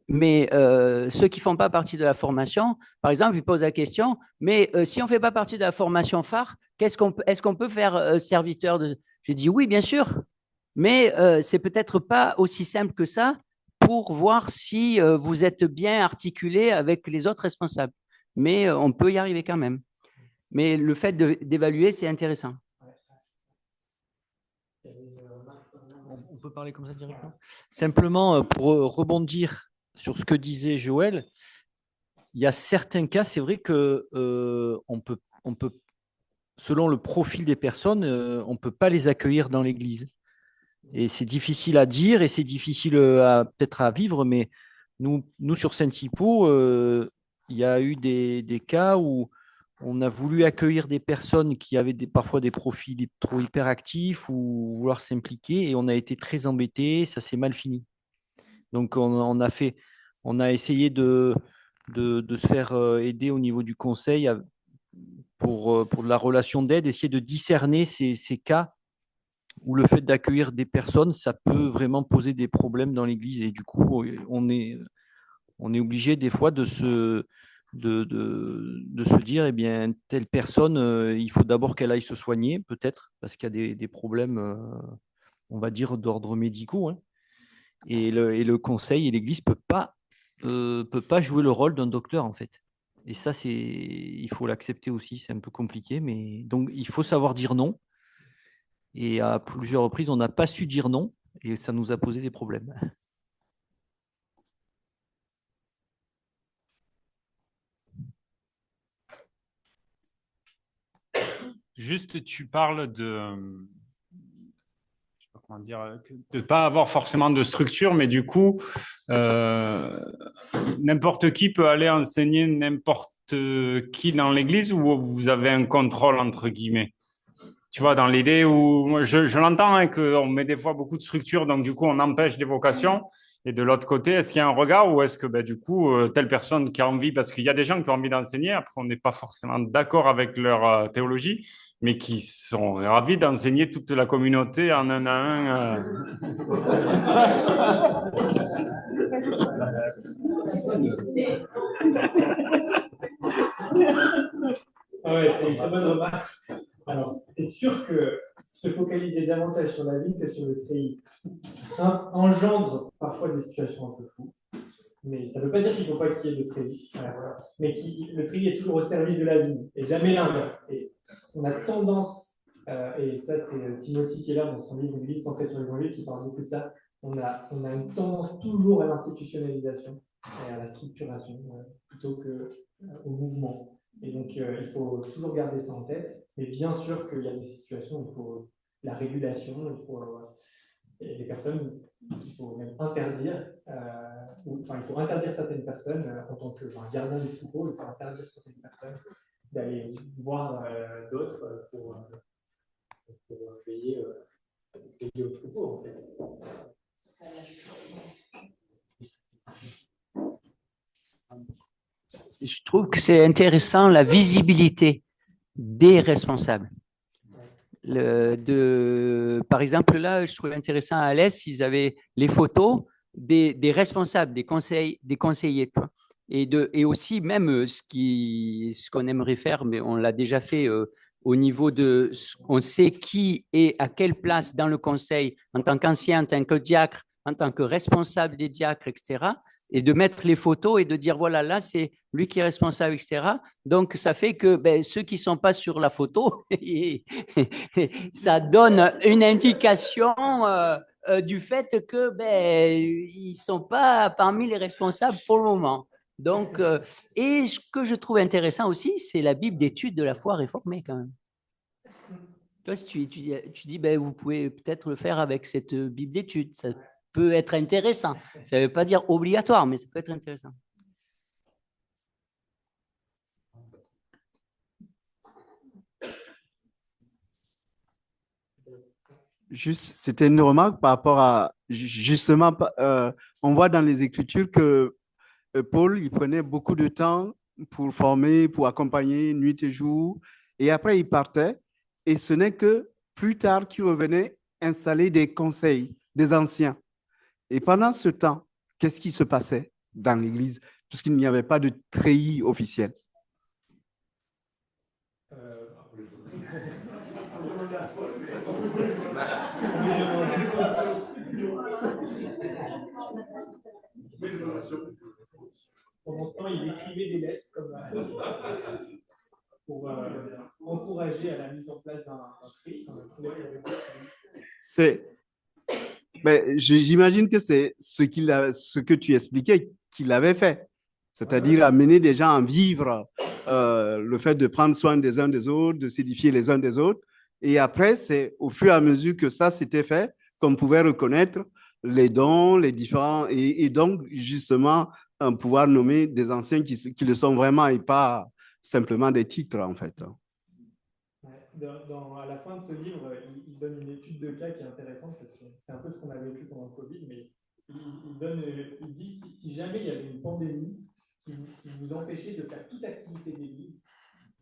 Mais ceux qui ne font pas partie de la formation, par exemple, ils posent la question, mais si on ne fait pas partie de la formation phare, est-ce qu'on peut faire serviteur de… J'ai dit oui, bien sûr, mais c'est peut-être pas aussi simple que ça pour voir si vous êtes bien articulé avec les autres responsables. Mais on peut y arriver quand même. Mais le fait d'évaluer, c'est intéressant. On peut parler comme ça directement. Simplement, pour rebondir sur ce que disait Joël, il y a certains cas, c'est vrai que on peut, selon le profil des personnes, on ne peut pas les accueillir dans l'Église. Et c'est difficile à dire et c'est difficile peut-être à vivre, mais nous sur Saint-Hypo, il y a eu des cas où on a voulu accueillir des personnes qui avaient parfois des profils trop hyperactifs ou vouloir s'impliquer et on a été très embêtés, ça s'est mal fini. Donc on a essayé de se faire aider au niveau du conseil pour de la relation d'aide, essayer de discerner ces cas où le fait d'accueillir des personnes, ça peut vraiment poser des problèmes dans l'Église. Et du coup, on est obligé des fois de se dire, eh bien, telle personne, il faut d'abord qu'elle aille se soigner, peut-être, parce qu'il y a des problèmes, on va dire, d'ordre médicaux. Hein. Et le conseil et l'Église ne peut pas jouer le rôle d'un docteur, en fait. Et ça, il faut l'accepter aussi, c'est un peu compliqué. Mais donc, il faut savoir dire non. Et à plusieurs reprises, on n'a pas su dire non, et ça nous a posé des problèmes. Juste, tu parles je sais pas comment dire, de ne pas avoir forcément de structure, mais du coup, n'importe qui peut aller enseigner n'importe qui dans l'église, ou vous avez un contrôle entre guillemets? Tu vois, dans l'idée où je l'entends, hein, qu'on met des fois beaucoup de structure, donc du coup, on empêche des vocations. Et de l'autre côté, est-ce qu'il y a un regard, ou est-ce que du coup, telle personne qui a envie, parce qu'il y a des gens qui ont envie d'enseigner, après, on n'est pas forcément d'accord avec leur théologie, mais qui sont ravis d'enseigner toute la communauté en un à un. Ouais, c'est une très bonne remarque. Alors, c'est sûr que se focaliser davantage sur la vie que sur le treillis engendre parfois des situations un peu floues. Mais ça ne veut pas dire qu'il ne faut pas qu'il y ait de treillis. Voilà. Mais le treillis est toujours au service de la vie et jamais l'inverse. Et on a tendance, et ça c'est Timothy Keller dans son livre Une Église centrée sur l'évangile qui parle beaucoup de ça, on a une tendance toujours à l'institutionnalisation et à la structuration plutôt qu'au mouvement. Et donc il faut toujours garder ça en tête. Mais bien sûr qu'il y a des situations où il faut la régulation, il faut des personnes qu'il faut même interdire, il faut interdire certaines personnes en tant que gardien du troupeau, il faut interdire certaines personnes d'aller voir d'autres pour veiller au troupeau, en fait. Je trouve que c'est intéressant la visibilité des responsables. Par exemple, là, je trouvais intéressant à Alès, ils avaient les photos des responsables, des conseillers. Et aussi, même ce qu'on aimerait faire, mais on l'a déjà fait au niveau de. On sait qui est à quelle place dans le conseil, en tant qu'ancien, en tant que diacre, en tant que responsable des diacres, etc. Et de mettre les photos et de dire voilà, là, c'est lui qui est responsable, etc. Donc, ça fait que ceux qui ne sont pas sur la photo, ça donne une indication du fait que ils ne sont pas parmi les responsables pour le moment. Donc, et ce que je trouve intéressant aussi, c'est la Bible d'études de la foi réformée quand même. Toi, si tu dis, vous pouvez peut-être le faire avec cette Bible d'études, ça peut être intéressant. Ça ne veut pas dire obligatoire, mais ça peut être intéressant. Juste, c'était une remarque par rapport à, justement, on voit dans les Écritures que Paul, il prenait beaucoup de temps pour former, pour accompagner nuit et jour, et après il partait, et ce n'est que plus tard qu'il revenait installer des conseils, des anciens. Et pendant ce temps, qu'est-ce qui se passait dans l'Église, puisqu'il n'y avait pas de treillis officiel? Pendant ce temps, il écrivait des lettres pour encourager à la mise en place d'un tri. J'imagine que c'est ce que tu expliquais qu'il avait fait, c'est-à-dire amener des gens à vivre le fait de prendre soin des uns des autres, de s'édifier les uns des autres. Et après, c'est au fur et à mesure que ça s'était fait qu'on pouvait reconnaître les dons, les différents, et donc justement pouvoir nommer des anciens qui le sont vraiment et pas simplement des titres en fait. À la fin de ce livre, il donne une étude de cas qui est intéressante parce que c'est un peu ce qu'on a vécu pendant le Covid, mais il dit si jamais il y avait une pandémie qui vous empêchait de faire toute activité d'église,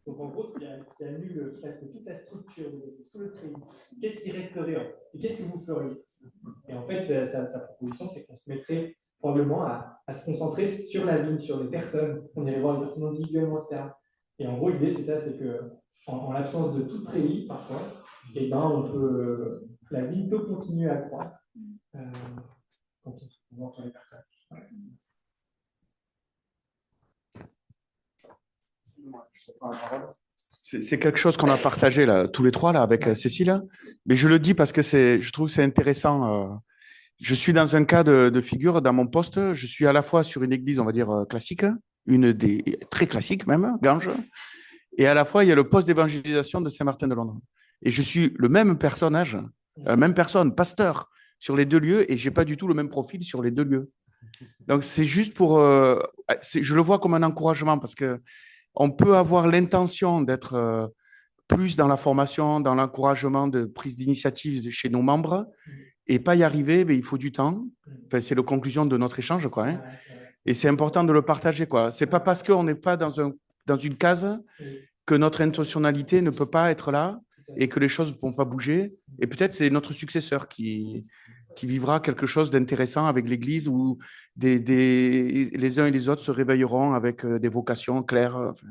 Donc en gros, qui annule presque toute la structure, tout le treillis. Qu'est-ce qui resterait et qu'est-ce que vous feriez? Et en fait, sa proposition, c'est qu'on se mettrait probablement à se concentrer sur la vigne, sur les personnes. On irait voir les personnes individuellement, etc. Et en gros, l'idée, c'est ça, c'est que en l'absence de tout treillis, parfois, et la vigne peut continuer à croître quand on se concentre sur les personnes. Ouais. C'est quelque chose qu'on a partagé là, tous les trois là, avec Cécile. Mais je le dis parce que je trouve que c'est intéressant. Je suis dans un cas de figure dans mon poste. Je suis à la fois sur une église, on va dire, classique, une des très classiques même, Ganges, et à la fois, il y a le poste d'évangélisation de Saint-Martin-de-Londres. Et je suis le même personnage, même personne, pasteur, sur les deux lieux, et je n'ai pas du tout le même profil sur les deux lieux. Donc, c'est juste pour... je le vois comme un encouragement, parce qu'on peut avoir l'intention d'être plus dans la formation, dans l'encouragement de prise d'initiative chez nos membres, et pas y arriver, mais il faut du temps. Enfin, c'est la conclusion de notre échange, quoi. Hein. Et c'est important de le partager, quoi. C'est pas parce qu'on n'est pas dans une case que notre intentionnalité ne peut pas être là et que les choses ne vont pas bouger. Et peut-être c'est notre successeur qui vivra quelque chose d'intéressant avec l'Église où les uns et les autres se réveilleront avec des vocations claires. Enfin.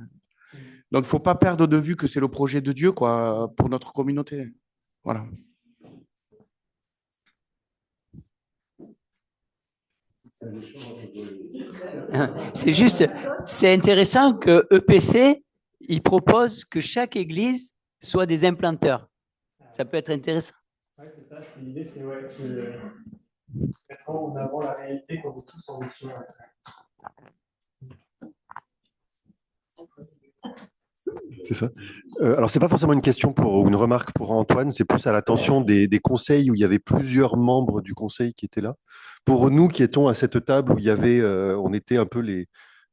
Donc, il ne faut pas perdre de vue que c'est le projet de Dieu, quoi, pour notre communauté. Voilà. C'est juste, c'est intéressant que EPC, il propose que chaque église soit des implanteurs. Ça peut être intéressant. Oui, c'est ça. L'idée, c'est mettre en avant la réalité qu'on est tous en mission. C'est ça. Alors, ce n'est pas forcément une question ou une remarque pour Antoine, c'est plus à l'attention des conseils où il y avait plusieurs membres du conseil qui étaient là. Pour nous qui étions à cette table où il y avait, on était un peu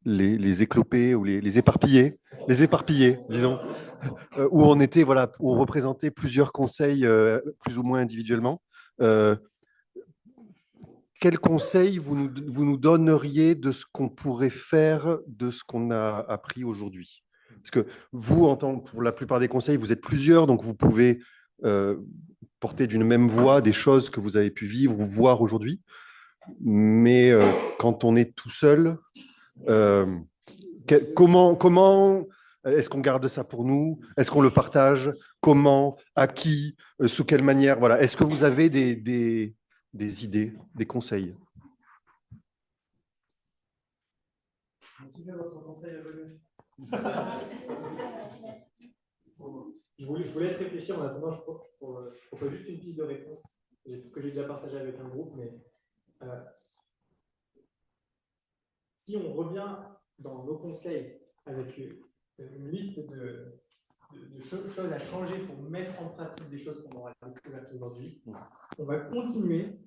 les éclopés ou les éparpillés, disons, où on était, voilà, où on représentait plusieurs conseils plus ou moins individuellement. Quel conseil vous nous donneriez de ce qu'on pourrait faire de ce qu'on a appris aujourd'hui? Parce que vous, pour la plupart des conseils, vous êtes plusieurs, donc vous pouvez porter d'une même voix des choses que vous avez pu vivre ou voir aujourd'hui. Mais quand on est tout seul, comment est-ce qu'on garde ça pour nous? Est-ce qu'on le partage? Comment? À qui? Sous quelle manière? Voilà. Est-ce que vous avez des idées, des conseils? Votre conseil à venir. Je vous laisse réfléchir en attendant, je propose juste une piste de réponse que j'ai déjà partagée avec un groupe, mais si on revient dans nos conseils avec une liste de choses à changer pour mettre en pratique des choses qu'on aura découvertes aujourd'hui, on va continuer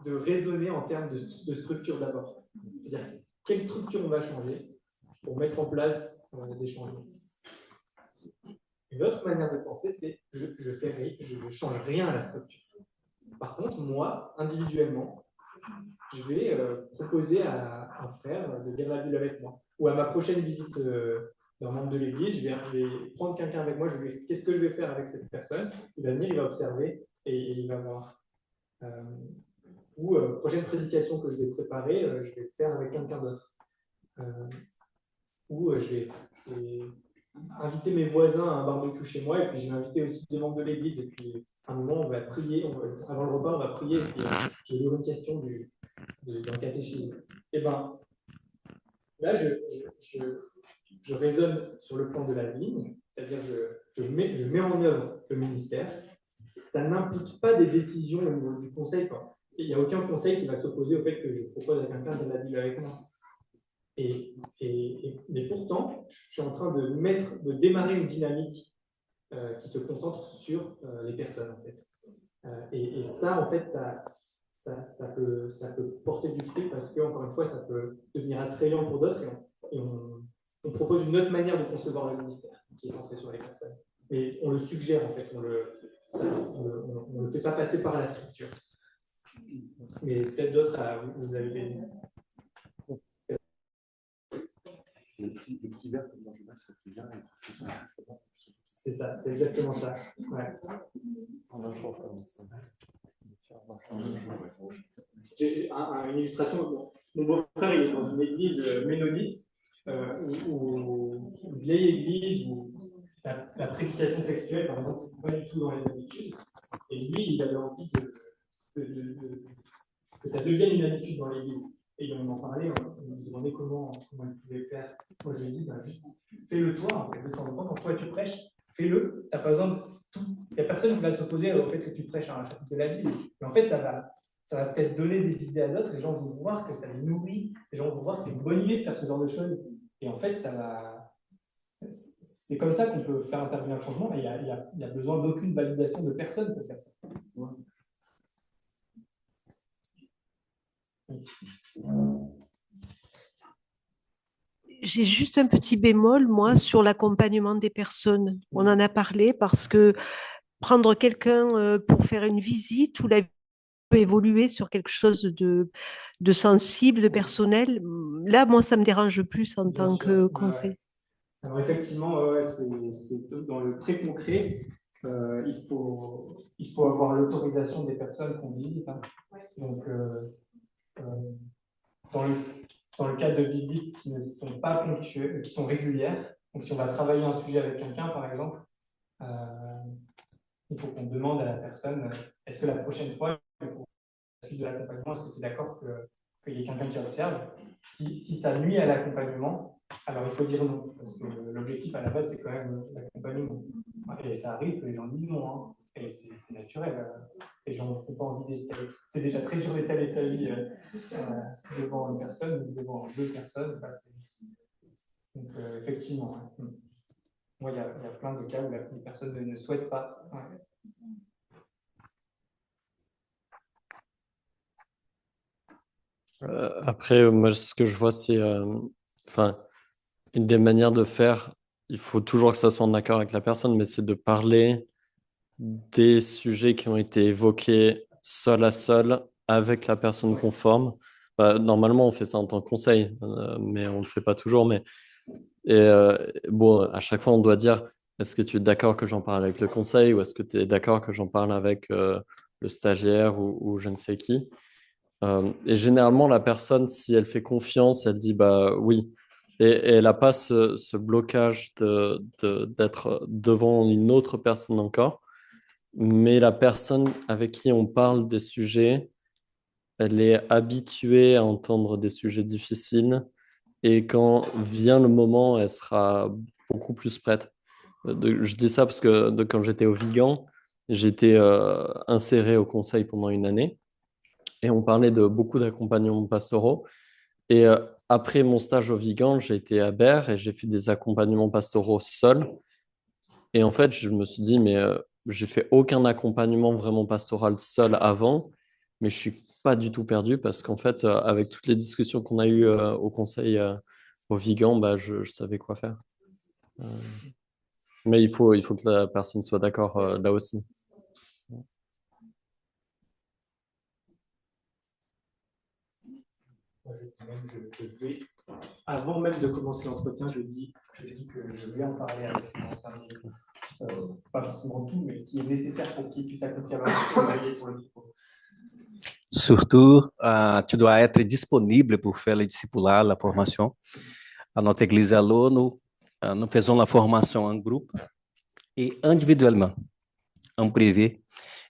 de raisonner en termes de structure d'abord. C'est-à-dire, quelle structure on va changer pour mettre en place des changements. Une autre manière de penser, c'est je ne change rien à la structure. Par contre, moi, individuellement, je vais proposer à un frère de lire la Bible avec moi. Ou à ma prochaine visite d'un membre de l'Église, je vais prendre quelqu'un avec moi, je vais lui expliquer ce que je vais faire avec cette personne. Il va venir, il va observer et il va voir. Ou prochaine prédication que je vais préparer, je vais le faire avec quelqu'un d'autre. Ou je vais inviter mes voisins à un barbecue chez moi, et puis je vais inviter aussi des membres de l'église, et puis à un moment on va prier, avant le repas on va prier, et puis je vais lire une question d'un catéchisme. Et bien là je raisonne sur le plan de la vigne, c'est-à-dire je mets en œuvre le ministère. Ça n'implique pas des décisions au niveau du conseil. Il n'y a aucun conseil qui va s'opposer au fait que je propose à quelqu'un de lire la Bible avec moi. Mais pourtant, je suis en train de démarrer une dynamique qui se concentre sur les personnes, en fait. Et ça, en fait, ça peut porter du fruit parce que, encore une fois, ça peut devenir attrayant pour d'autres et on propose une autre manière de concevoir le ministère qui est centré sur les personnes. Mais on le suggère, en fait, on ne le fait pas passer par la structure. Mais peut-être d'autres, vous avez des... Le petit verre comme dans le masque qui vient et qui fait son. C'est ça, c'est exactement ça. Ouais. J'ai une illustration. Mon beau-frère, il est dans une église ménonite, une vieille église où la prédication textuelle, par exemple, c'est pas du tout dans les habitudes. Et lui, il avait envie que ça devienne une habitude dans l'église. Et on en parlait, on me demandait comment il pouvait faire. Moi, je lui ai dit, juste fais-le toi, en fait, de temps en temps, quand toi tu prêches, fais-le, tu n'as pas besoin de tout. Il n'y a personne qui va s'opposer au fait que tu prêches un chapitre de la Bible. Mais en fait, ça va peut-être donner des idées à d'autres, les gens vont voir que ça les nourrit, les gens vont voir que c'est une bonne idée de faire ce genre de choses. Et en fait, c'est comme ça qu'on peut faire intervenir le changement, et il n'y a besoin d'aucune validation de personne pour faire ça. Ouais. J'ai juste un petit bémol, moi, sur l'accompagnement des personnes. On en a parlé parce que prendre quelqu'un pour faire une visite ou la vie peut évoluer sur quelque chose de sensible, de personnel. Là, moi, ça me dérange plus en tant que conseil. Alors effectivement, c'est dans le très concret, il faut avoir l'autorisation des personnes qu'on visite. Hein. Donc, dans le cadre de visites qui ne sont pas ponctuelles, qui sont régulières, donc si on va travailler un sujet avec quelqu'un, par exemple, il faut qu'on demande à la personne, est-ce que la prochaine fois, pour la suite de l'accompagnement, est-ce que tu es d'accord qu'il y ait quelqu'un qui observe? Si ça nuit à l'accompagnement, alors il faut dire non, parce que l'objectif à la base, c'est quand même l'accompagnement. Et ça arrive que les gens disent non, hein, et c'est naturel. Les gens n'ont pas envie d'étaler. C'est déjà très dur d'étaler sa vie devant une personne, devant deux personnes. Donc, effectivement, ouais. Moi, il y a plein de cas où les personnes ne souhaitent pas. Ouais. Après, moi, ce que je vois, c'est une des manières de faire, il faut toujours que ça soit en accord avec la personne, mais c'est de parler des sujets qui ont été évoqués seul à seul avec la personne conforme. Normalement, on fait ça en tant que conseil, mais on ne le fait pas toujours. Bon, à chaque fois, on doit dire, est-ce que tu es d'accord que j'en parle avec le conseil ou est-ce que tu es d'accord que j'en parle avec le stagiaire ou je ne sais qui? Et généralement, la personne, si elle fait confiance, elle dit bah oui. Et elle n'a pas ce blocage d'être devant une autre personne encore. Mais la personne avec qui on parle des sujets, elle est habituée à entendre des sujets difficiles. Et quand vient le moment, elle sera beaucoup plus prête. Je dis ça parce que quand j'étais au Vigan, j'étais inséré au conseil pendant une année. Et on parlait de beaucoup d'accompagnements pastoraux. Et après mon stage au Vigan, j'ai été à Berre et j'ai fait des accompagnements pastoraux seul. Et en fait, je me suis dit, mais j'ai fait aucun accompagnement vraiment pastoral seul avant, mais je suis pas du tout perdu parce qu'en fait, avec toutes les discussions qu'on a eues au conseil au Vigan, bah, je savais quoi faire. Mais il faut que la personne soit d'accord là aussi. Avant même de commencer l'entretien, je dis que je vais en parler avec les anciens ministres. Pas forcément tout, mais ce qui est nécessaire pour qu'ils puissent accomplir leur travailler sur le micro. Surtout, tu dois être disponible pour faire le discipular, la formation. A nossa igreja aluno, nous faisons la formation en groupe et individuellement, en privé.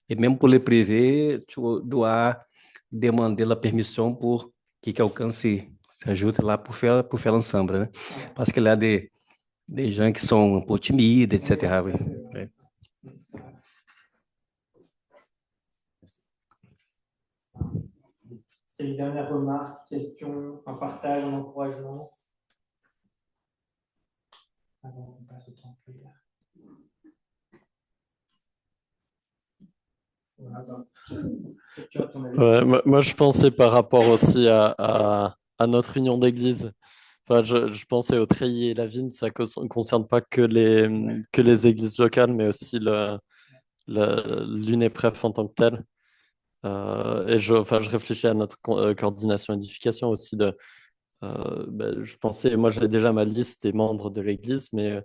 Et même pour le privé, tu dois demander la permission pour que quelqu'un se ajude lá pour faire ensemble, né? Parce que là, des gens qui sont un peu timides, etc. Oui. C'est une dernière remarque, question, un partage, un encouragement. Avant qu'on passe au temps de prière. Ouais, moi, je pensais par rapport aussi à notre union d'église. Enfin, je pensais au Treillis et la Vigne, ça ne concerne pas que les églises locales, mais aussi l'UNEPREF en tant que telle. Et je réfléchis à notre coordination édification aussi je pensais, moi j'ai déjà ma liste des membres de l'Église, mais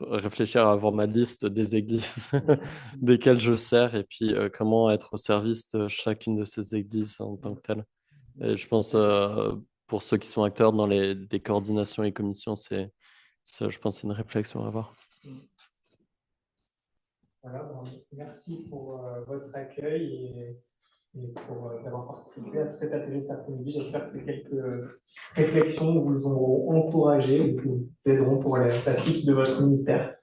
réfléchir à avoir ma liste des églises desquelles je sers et puis comment être au service de chacune de ces églises en tant que telle. Et je pense pour ceux qui sont acteurs dans des coordinations et commissions, je pense que c'est une réflexion à avoir. Voilà, merci pour votre accueil et pour avoir participé à cet atelier cet après-midi. J'espère que ces quelques réflexions vous auront encouragé ou vous aideront pour la suite de votre ministère.